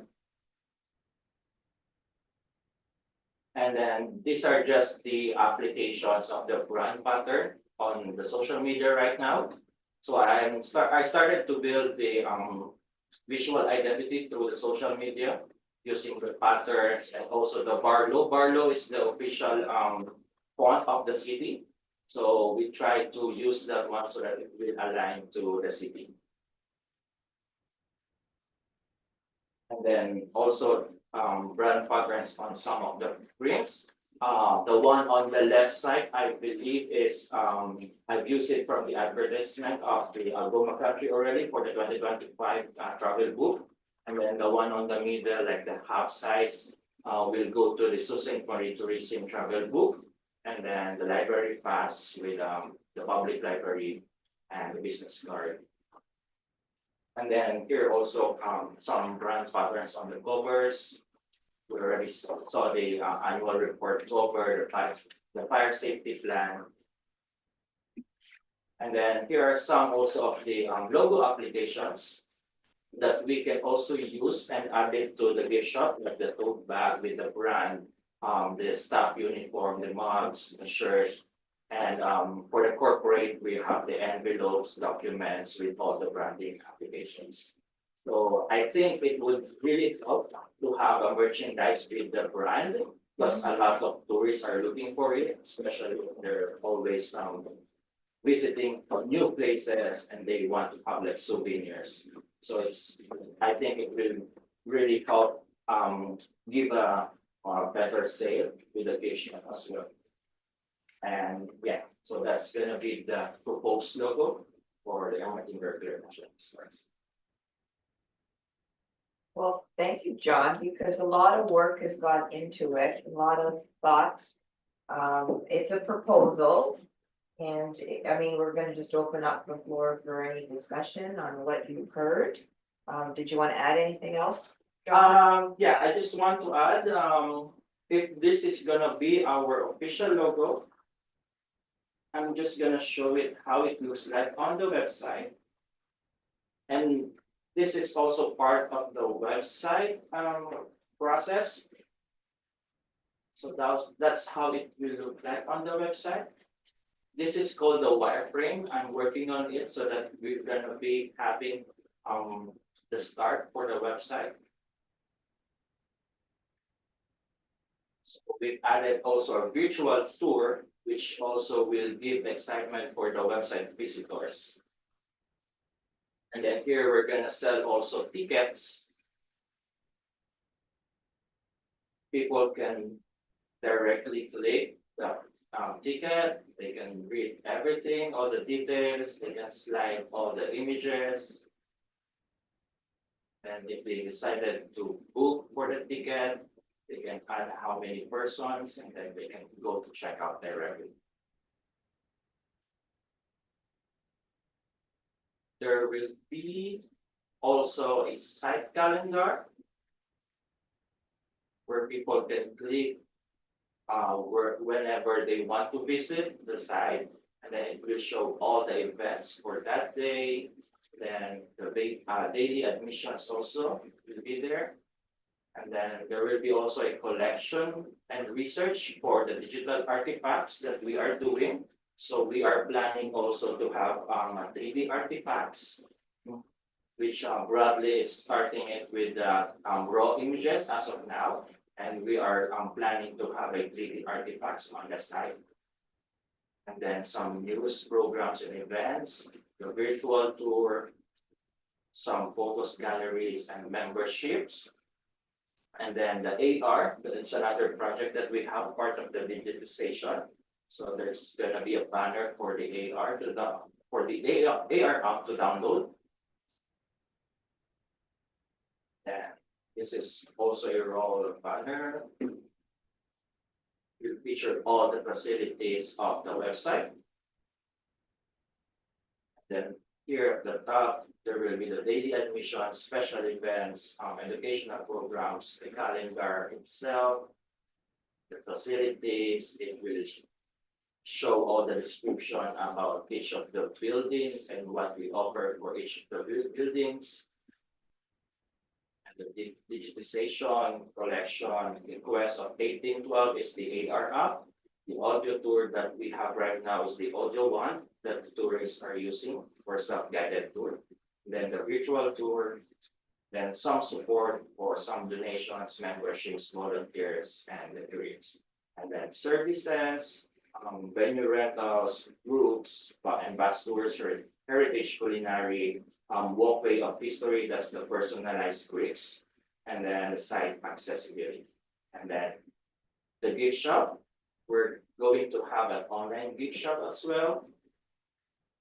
And then these are just the applications of the brand pattern on the social media right now. So I started to build the visual identity through the social media using the patterns and also the Barlow. Barlow is the official font of the city. So we try to use that one so that it will align to the city. And then also brand patterns on some of the prints. The one on the left side, I believe is I've used it from the advertisement of the Algoma country already for the 2025 travel book. And then the one on the middle, like the half size, will go to the Susan Marie Tourism travel book. And then the library pass with the public library and the business card. And then here also some brand patterns on the covers. We already saw the annual report cover, the fire safety plan. And then here are some also of the logo applications that we can also use and add it to the gift shop, like the tote bag with the brand, the staff uniform, the mugs, the shirt. And for the corporate, we have the envelopes, documents with all the branding applications. So I think it would really help to have a merchandise with the brand, because a lot of tourists are looking for it, especially when they're always visiting new places and they want to have like souvenirs. So I think it will really help give a better sale with the patient as well. And yeah, so that's gonna be the proposed logo for the Emmetinger National Stars. Well, thank you, John, because a lot of work has gone into it, a lot of thought. It's a proposal. And I mean, we're gonna just open up the floor for any discussion on what you heard. Did you want to add anything else? John? Yeah, I just want to add, if this is gonna be our official logo, I'm just gonna show it how it looks like on the website. And this is also part of the website process. So that's how it will look like on the website. This is called the wireframe. I'm working on it so that we're gonna be having the start for the website. So we added also a virtual tour, which also will give excitement for the website visitors. And then here we're gonna sell also tickets. People can directly click the ticket, they can read everything, all the details, they can slide all the images. And if they decided to book for the ticket, they can add how many persons and then they can go to check out directly. There will be also a site calendar where people can click whenever they want to visit the site, and then it will show all the events for that day. Then the daily admissions also will be there. And then there will be also a collection and research for the digital artifacts that we are doing. So we are planning also to have 3D artifacts, which broadly is starting it with raw images as of now. And we are planning to have a 3D artifacts on the site. And then some news programs and events, the virtual tour, some photos galleries and memberships. And then the AR, it's another project that we have, part of the digitization. So there's gonna be a banner for the AR AR app to download. And this is also a roll banner. You feature all the facilities of the website. Then here at the top, there will be the daily admissions, special events, educational programs, the calendar itself, the facilities. It will show all the description about each of the buildings and what we offer for each of the buildings. And the digitization, collection, request of 1812 is the AR app. The audio tour that we have right now is the audio one that the tourists are using. for self-guided tour. Then the virtual tour, then some support for some donations, memberships, volunteers, and the tourists. And then services, venue rentals, groups, and bus tours, heritage culinary, walkway of history, that's the personalized bricks, and then the site accessibility. And then the gift shop, we're going to have an online gift shop as well.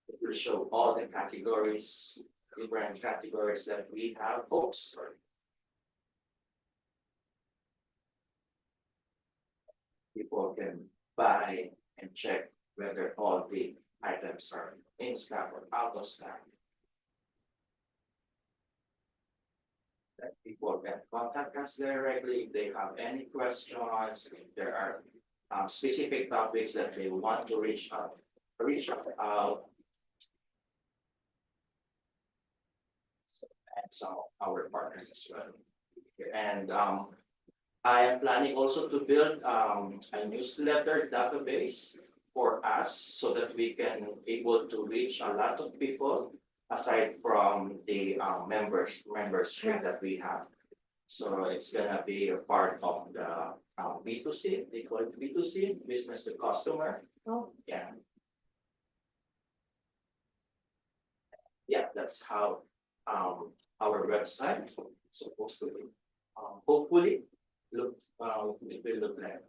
It will show all the categories, different categories that we have. Oops, sorry. People can buy and check whether all the items are in stock or out of stock. That people can contact us directly if they have any questions, if there are specific topics that they want to reach out. And some of our partners as well. And I am planning also to build a newsletter database for us so that we can able to reach a lot of people aside from the membership that we have. So it's gonna be a part of the B2C, they call it B2C, business to customer. Oh. Yeah. Yeah, that's how our website supposed to be. Hopefully, look, it will look like.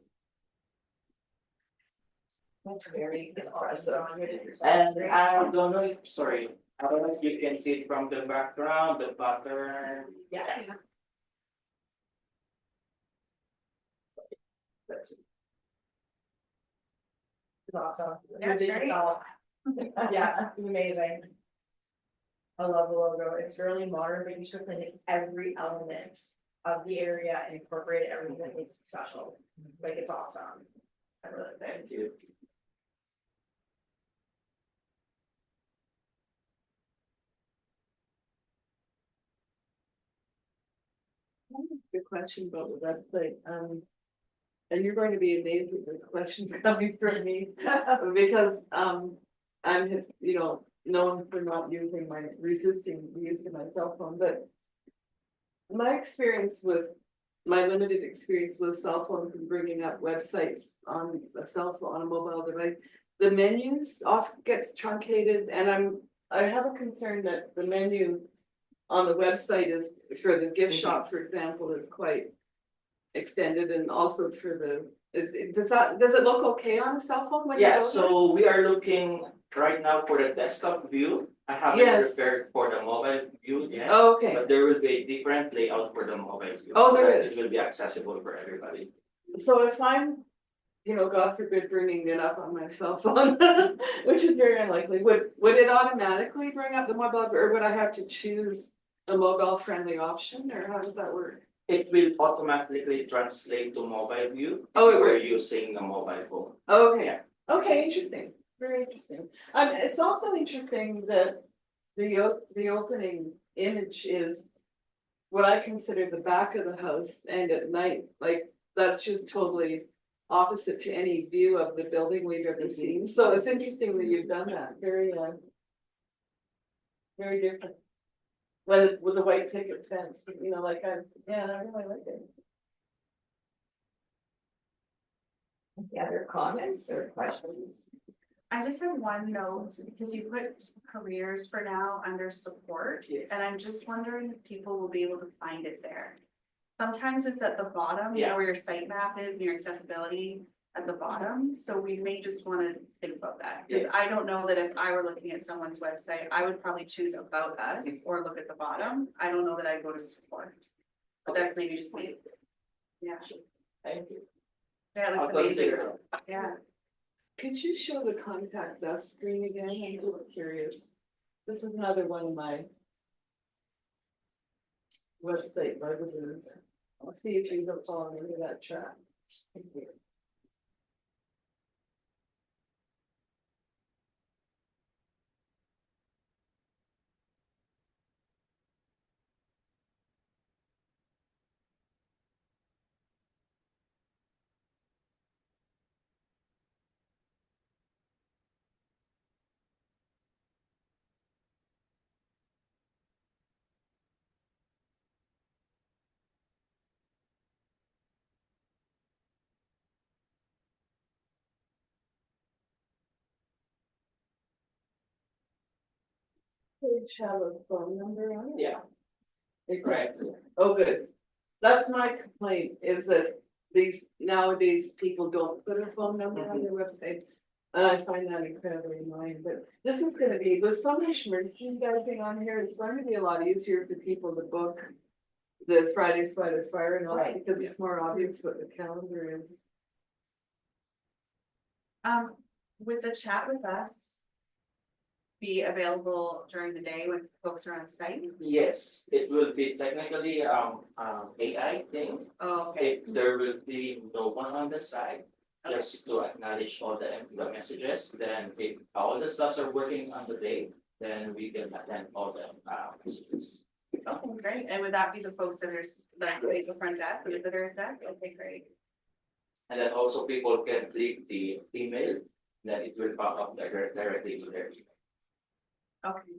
That's very impressive. And I don't know if, sorry, I don't know if you can see it from the background, the pattern. Yes. That's it. It's awesome. That's You did great. yourself. Yeah, it's amazing. I love the logo. It's really modern, but you should like every element of the area and incorporate everything that makes it special. Like, it's awesome. I really think. Thank you. Good question about the website, and you're going to be amazed at those questions coming from me, because, I'm, known for not resisting the use of my cell phone, but my experience with, my limited experience with cell phones and bringing up websites on a cell phone, on a mobile device, the menus often gets truncated, and I have a concern that the menu on the website is, for the gift shop, for example, is quite extended, and also for does it look okay on a cell phone when you Yeah, go so we are looking right now for the desktop view. I haven't Yes. prepared for the mobile view there? yet. Oh, okay, But there will be a different layout for the mobile view. Oh, so there that is. It will be accessible for everybody. so if I'm, God forbid, bringing it up on my cell phone, which is very unlikely, would it automatically bring up the mobile, or would I have to choose the mobile friendly option, or how does that work? It will automatically translate to mobile view. Oh, it if we're will. using the mobile phone. Okay, okay, interesting, very interesting. It's also interesting that the opening image is what I consider the back of the house, and at night, like, that's just totally opposite to any view of the building we've ever seen. So it's interesting that you've done that, very different. With the white picket fence, I really like it. Any other comments or questions? I just have one note, because you put careers for now under support, Yes. and I'm just wondering if people will be able to find it there. Sometimes it's at the bottom, you know, Yeah. where your site map is and your accessibility at the bottom, so we may just wanna think about that. Cause Yeah. I don't know that if I were looking at someone's website, I would probably choose about us or look at the bottom. I don't know that I'd go to support. But that's maybe just me. Yeah, Thank you. yeah, it looks I'll amazing, consider it. yeah. Could you show the contact us screen again? I'm just curious. This is another one of my website bugaboos. I'll see if you don't fall into that trap. Thank you. page have a phone number on it? Yeah, They correct. Oh, good. That's my complaint, is that these, nowadays, people don't put a phone number on their website. And I find that incredibly annoying, but this is gonna be, with so much merchandising on here, it's going to be a lot easier for people to book the Fridays by the Fire and all that, Right. because it's more obvious what the calendar is. Would the chat with us be available during the day when folks are on site? Yes, it will be technically AI thing. Oh, okay, If there will be no one on the side, just to acknowledge all the messages, then if all the stuffs are working on the day, then we can attend all the messages. okay, great, and would that be the folks that are, that are the front desk, the visitor desk? Okay, great. And then also people can click the email, then it will pop up directly to their email. Okay.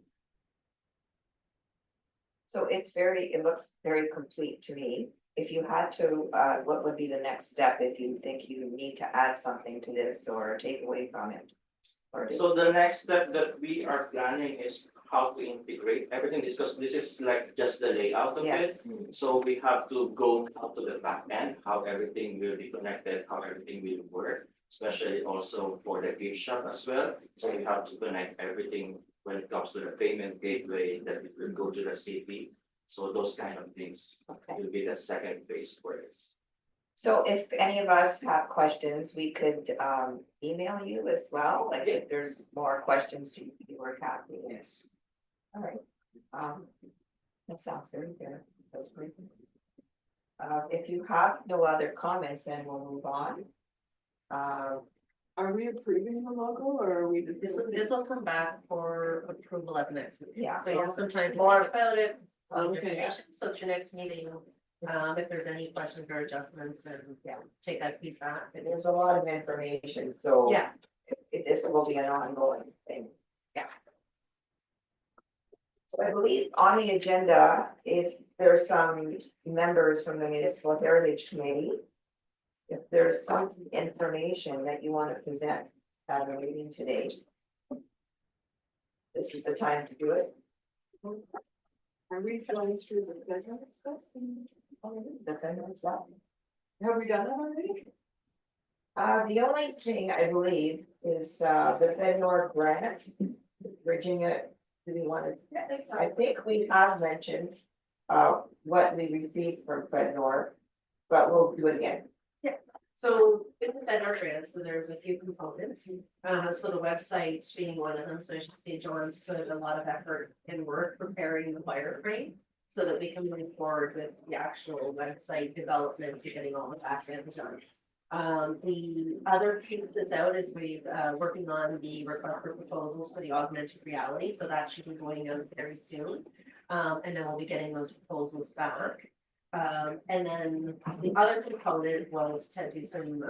So it looks very complete to me. If you had to, what would be the next step if you think you need to add something to this or take away from it? Or just- So the next step that we are planning is how to integrate everything, because this is like just the layout of it. Yes. So we have to go up to the back end, how everything will be connected, how everything will work, especially also for the gift shop as well. So we have to connect everything when it comes to the payment gateway, that it will go to the city. So those kind of things Okay. will be the second phase for this. So if any of us have questions, we could email you as well, like if there's more questions you were happy. Yes. All right. That sounds very fair. That's great. If you have no other comments, then we'll move on. Are we approving the logo, or are we just? This will come back for approval at the next meeting. Yeah. So you have some time to More- think about it. Okay. So at your next meeting, if there's any questions or adjustments, then yeah, take that feedback. There's a lot of information, so. Yeah. This will be an ongoing thing. Yeah. So I believe on the agenda, if there's some members from the Municipal Heritage Committee. If there's some information that you want to present at our meeting today. This is the time to do it. Are we going through the federal stuff? The federal stuff. Have we done that already? The only thing I believe is the Fednor grant, bridging it, do we want to? I think we have mentioned what we received from Fednor, but we'll do it again. So in the federal grant, so there's a few components, so the website being one of them, so you should see John's put a lot of effort and work preparing the wireframe. So that we can move forward with the actual website development and getting all the back end done. The other piece that's out is we've working on the request for proposals for the augmented reality, so that should be going out very soon. And then we'll be getting those proposals back. And then the other component was to do some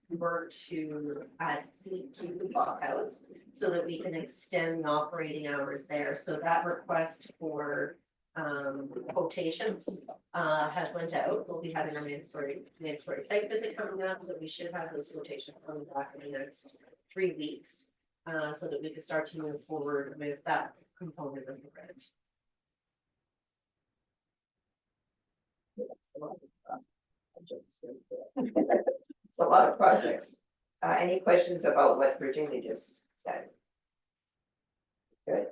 work to add heat to the blockhouse so that we can extend the operating hours there. So that request for quotations has went out. We'll be having a mandatory site visit coming up, so we should have those quotations coming back in the next 3 weeks. So that we can start to move forward with that component of the grant. It's a lot of projects. Any questions about what Virginia just said? Good.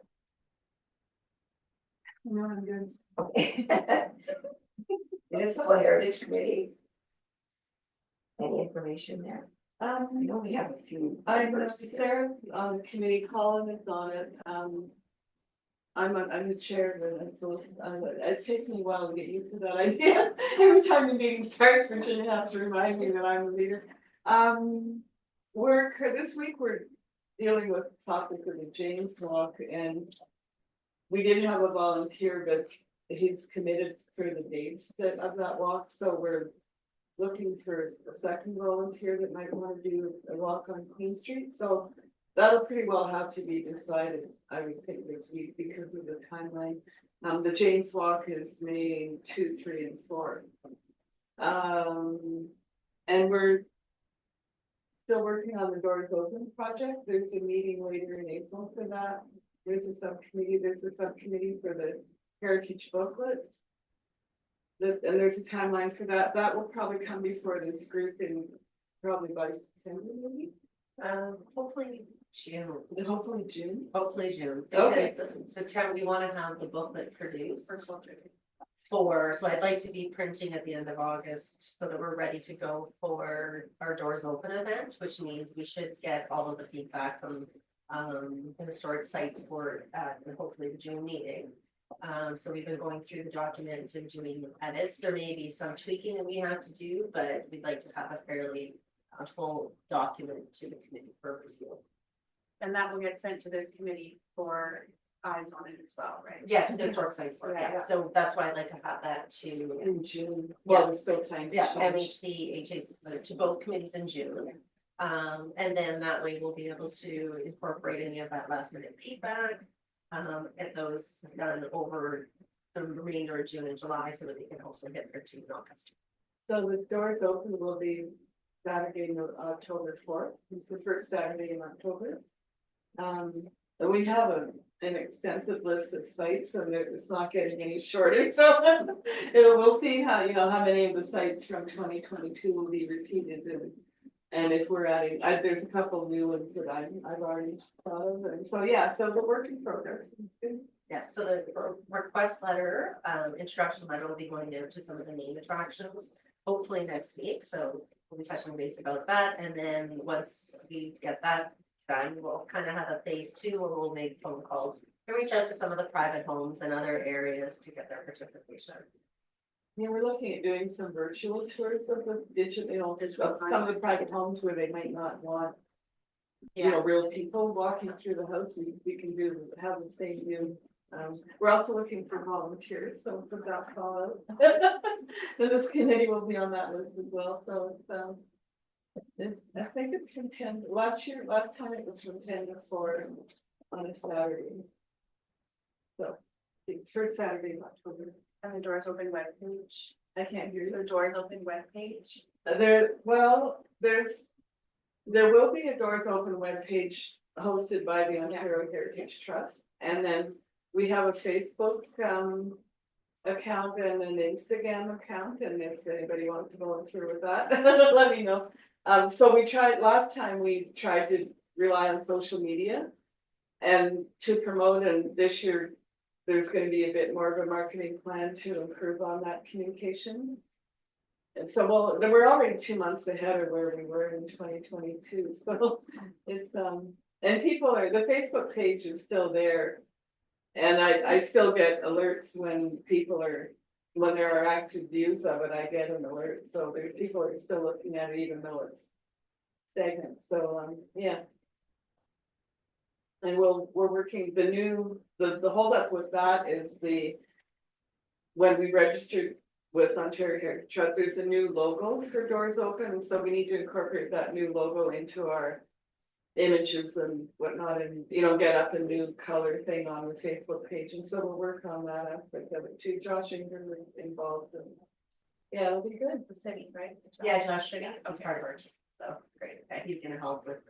No, I'm good. Okay. Municipal Heritage Committee. Any information there? I know we have a few. I'm members. there on the committee, Colin is on it, I'm the chair of it, so, it's taken me a while to get used to that idea. Every time the meeting starts, Virginia has to remind me that I'm the leader. This week, we're dealing with the topic of the James Walk, and we didn't have a volunteer, but he's committed for the dates of that walk, so we're looking for a second volunteer that might want to do a walk on Queen Street, so that'll pretty well have to be decided, I would think, this week because of the timeline. The James Walk is May 2, 3, and 4. And we're still working on the Doors Open project. There's a meeting later in April for that. there's a subcommittee for the heritage booklet. And there's a timeline for that, that will probably come before this group in probably by September, maybe, Hopefully June, hopefully June. hopefully June. Okay. Because September, we wanna have the booklet produced. First of all, So I'd like to be printing at the end of August so that we're ready to go for our Doors Open event, which means we should get all of the feedback from the historic sites for hopefully the June meeting. So we've been going through the document and doing edits. There may be some tweaking that we have to do, but we'd like to have a fairly full document to the committee for review. And that will get sent to this committee for eyes on it as well, right? Yeah, to the historic sites, Yeah, yeah, yeah. so that's why I'd like to have that to In June, Yeah. well, there's still time. to Yeah, change. MHC, HAC, to both committees in June. And then that way we'll be able to incorporate any of that last minute feedback. Get those done over the remainder of June and July so that we can also hit 13 in August. So the doors open will be Saturday, October 4th, it's the first Saturday in October. And we have an extensive list of sites and it's not getting any shorter, so. We'll see how, how many of the sites from 2022 will be repeated and if we're adding, there's a couple new ones that I've already thought of, and so, yeah, so the work in progress. Yeah, so the request letter, introduction letter will be going out to some of the main attractions, hopefully next week, so we'll be touching base about that, and then once we get that done, we'll kind of have a phase 2 where we'll make phone calls and reach out to some of the private homes and other areas to get their participation. Yeah, we're looking at doing some virtual tours of the digital, of some of the private homes where they might not want. Real people walking through the house, we can have the same view. We're also looking for volunteers, so put that call out. This committee will be on that list as well, so I think it's from 10, last time it was from 10 to 4 on a Saturday. So, the first Saturday of October. And the Doors Open webpage, I can't hear you. the Doors Open webpage. There will be a Doors Open webpage hosted by the Ontario Heritage Trust. And then we have a Facebook account and an Instagram account, and if anybody wants to volunteer with that, let me know. So last time we tried to rely on social media and to promote, and this year there's gonna be a bit more of a marketing plan to improve on that communication. And so, we're already 2 months ahead of where we were in 2022, so it's, and the Facebook page is still there. And I still get alerts when there are active views of it, I get an alert, so people are still looking at it even though it's stagnant, so, yeah. And we're working, the holdup with that is when we registered with Ontario Heritage Trust, there's a new logo for Doors Open, and so we need to incorporate that new logo into our images and whatnot, and get up a new color thing on the Facebook page, and so we'll work on that aspect of it too. Josh Ingram is involved, and yeah, it'll be good. The city, right? Yeah, Josh, it's part of our team, so great, he's gonna help with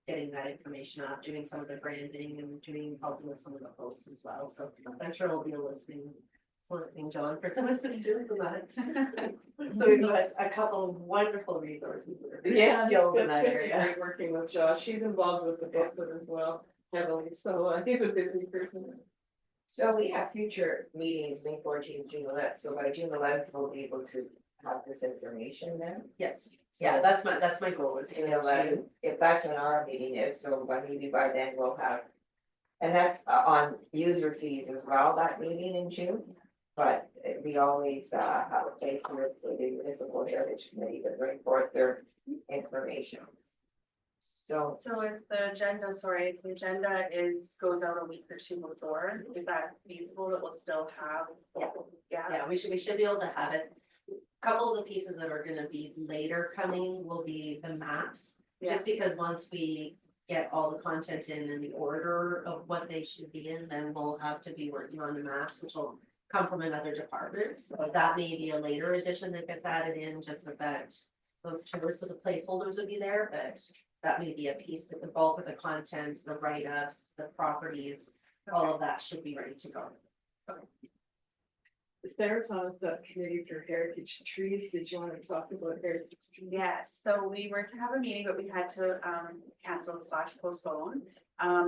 getting that information out, doing some of the branding and helping with some of the posts as well, so I'm sure we'll be listening John for some assistance in that. So we've got a couple of wonderful resources that are Yeah, skilled in it's that been area. great working with Josh. She's involved with the booklet as well, heavily, so he's a busy person. So we have future meetings, May 14th, June 11th, so by June 11th, we'll be able to have this information then. Yes, yeah, that's my goal is to June get 11th, if that's when our meeting is, so maybe by then we'll have. And that's on user fees as well, that meeting in June. But we always have a place for the municipal heritage committee to bring forth their information. So So if the agenda goes out a week or 2 before, is that feasible that we'll still have? Yeah, we should be able to have it. Couple of the pieces that are gonna be later coming will be the maps, just because once we get all the content in the order of what they should be in, then we'll have to be working on the maps, which will come from another department, so that may be a later addition that gets added in, just with that, those tours, so the placeholders would be there, but that may be a piece, but the bulk of the content, the write-ups, the properties, all of that should be ready to go. There's on the committee for heritage trees. Did you want to talk about heritage trees? Yes, so we were to have a meeting, but we had to cancel / postpone.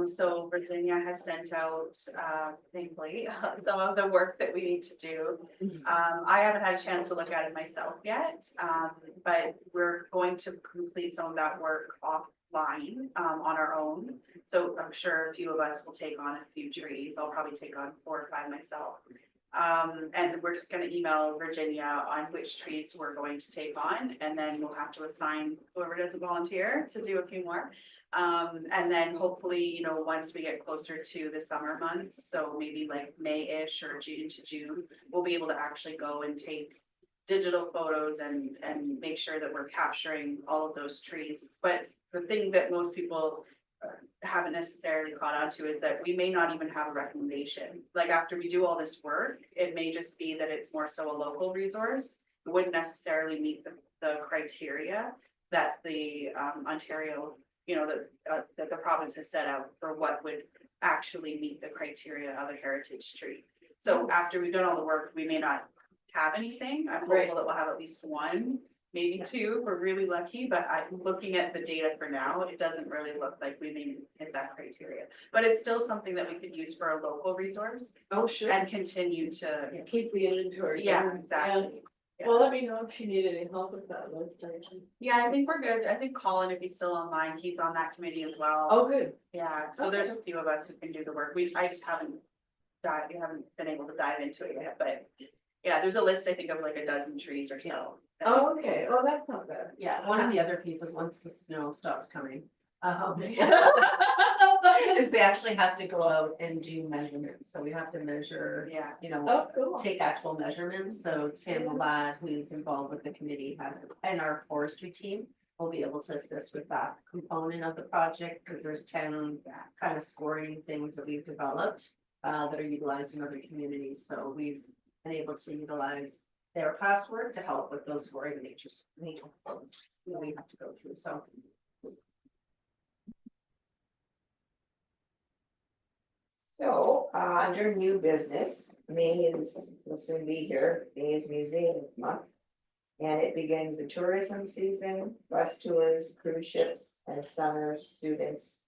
So Virginia has sent out thankfully some of the work that we need to do. I haven't had a chance to look at it myself yet, but we're going to complete some of that work offline on our own. So I'm sure a few of us will take on a few trees. I'll probably take on 4 or 5 myself. And we're just gonna email Virginia on which trees we're going to take on, and then we'll have to assign whoever doesn't volunteer to do a few more. And then hopefully, you know, once we get closer to the summer months, so maybe like May-ish or June to June, we'll be able to actually go and take digital photos and make sure that we're capturing all of those trees. But the thing that most people haven't necessarily caught on to is that we may not even have a recommendation. Like after we do all this work, it may just be that it's more so a local resource. It wouldn't necessarily meet the criteria that the Ontario, you know, that the province has set out for what would actually meet the criteria of a heritage tree. So after we've done all the work, we may not have anything. I'm Right. hopeful that we'll have at least 1. Maybe 2, if we're really lucky, but I'm looking at the data for now, it doesn't really look like we may hit that criteria. But it's still something that we could use for a local resource Oh, sure. and continue to, Yeah, keep the inventory. yeah, going. exactly. Yeah. Well, let me know if you need any help with that list. Yeah, I think we're good. I think Colin, if he's still online, he's on that committee as well. Oh, good. Yeah, so there's a few of us who can do the work. I just haven't we haven't been able to dive into it yet, but yeah, there's a list, I think, of like a dozen trees or so. Oh, okay. Oh, that's not bad. Yeah, one of the other pieces, once the snow stops coming, is we actually have to go out and do measurements, so we have to measure, Yeah, you know, Oh, cool. take actual measurements, so Tim Ladd, who's involved with the committee, has, and our forestry team will be able to assist with that component of the project, because there's 10 kind of scoring things that we've developed that are utilized in other communities, so we've been able to utilize their past work to help with those scoring nature things that we have to go through, so. So, under new business, May will soon be here, May is museum month. And it begins the tourism season, bus tours, cruise ships, and summer students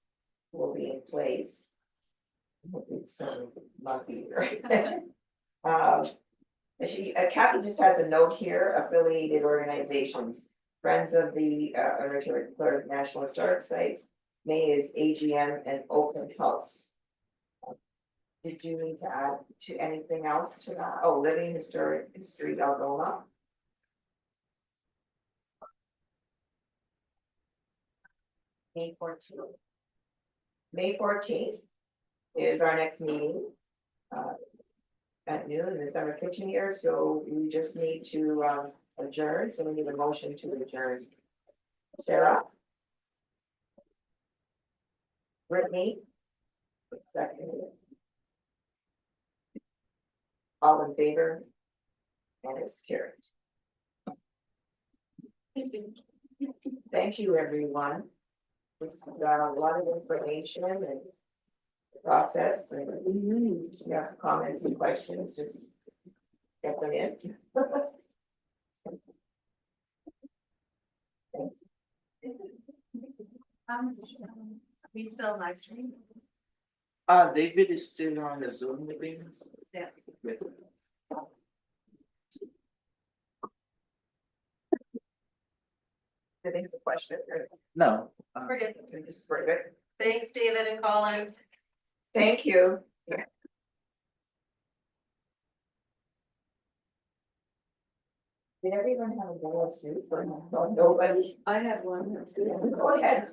will be in place. It's some lucky, right? Kathy just has a note here, affiliated organizations, Friends of the National Historic Sites. May is AGM and open house. Did you need to add to anything else to that? Oh, Living Historic History Algoma. May 14th. May 14th is our next meeting. At noon in the summer kitchen here, so we just need to adjourn, so we need a motion to adjourn. Sarah? Brittany? Second. All in favor? And it's carried. Thank you, everyone. It's got a lot of information and process, and if you have comments and questions, just get them in. Thanks. we still live stream. David is still on the Zoom meeting. Yeah. I think the question. No. We're good. We're good. Thanks, David and Colin. Thank you. Did everyone have a bowl of soup or no? Nobody? I had one. Go ahead.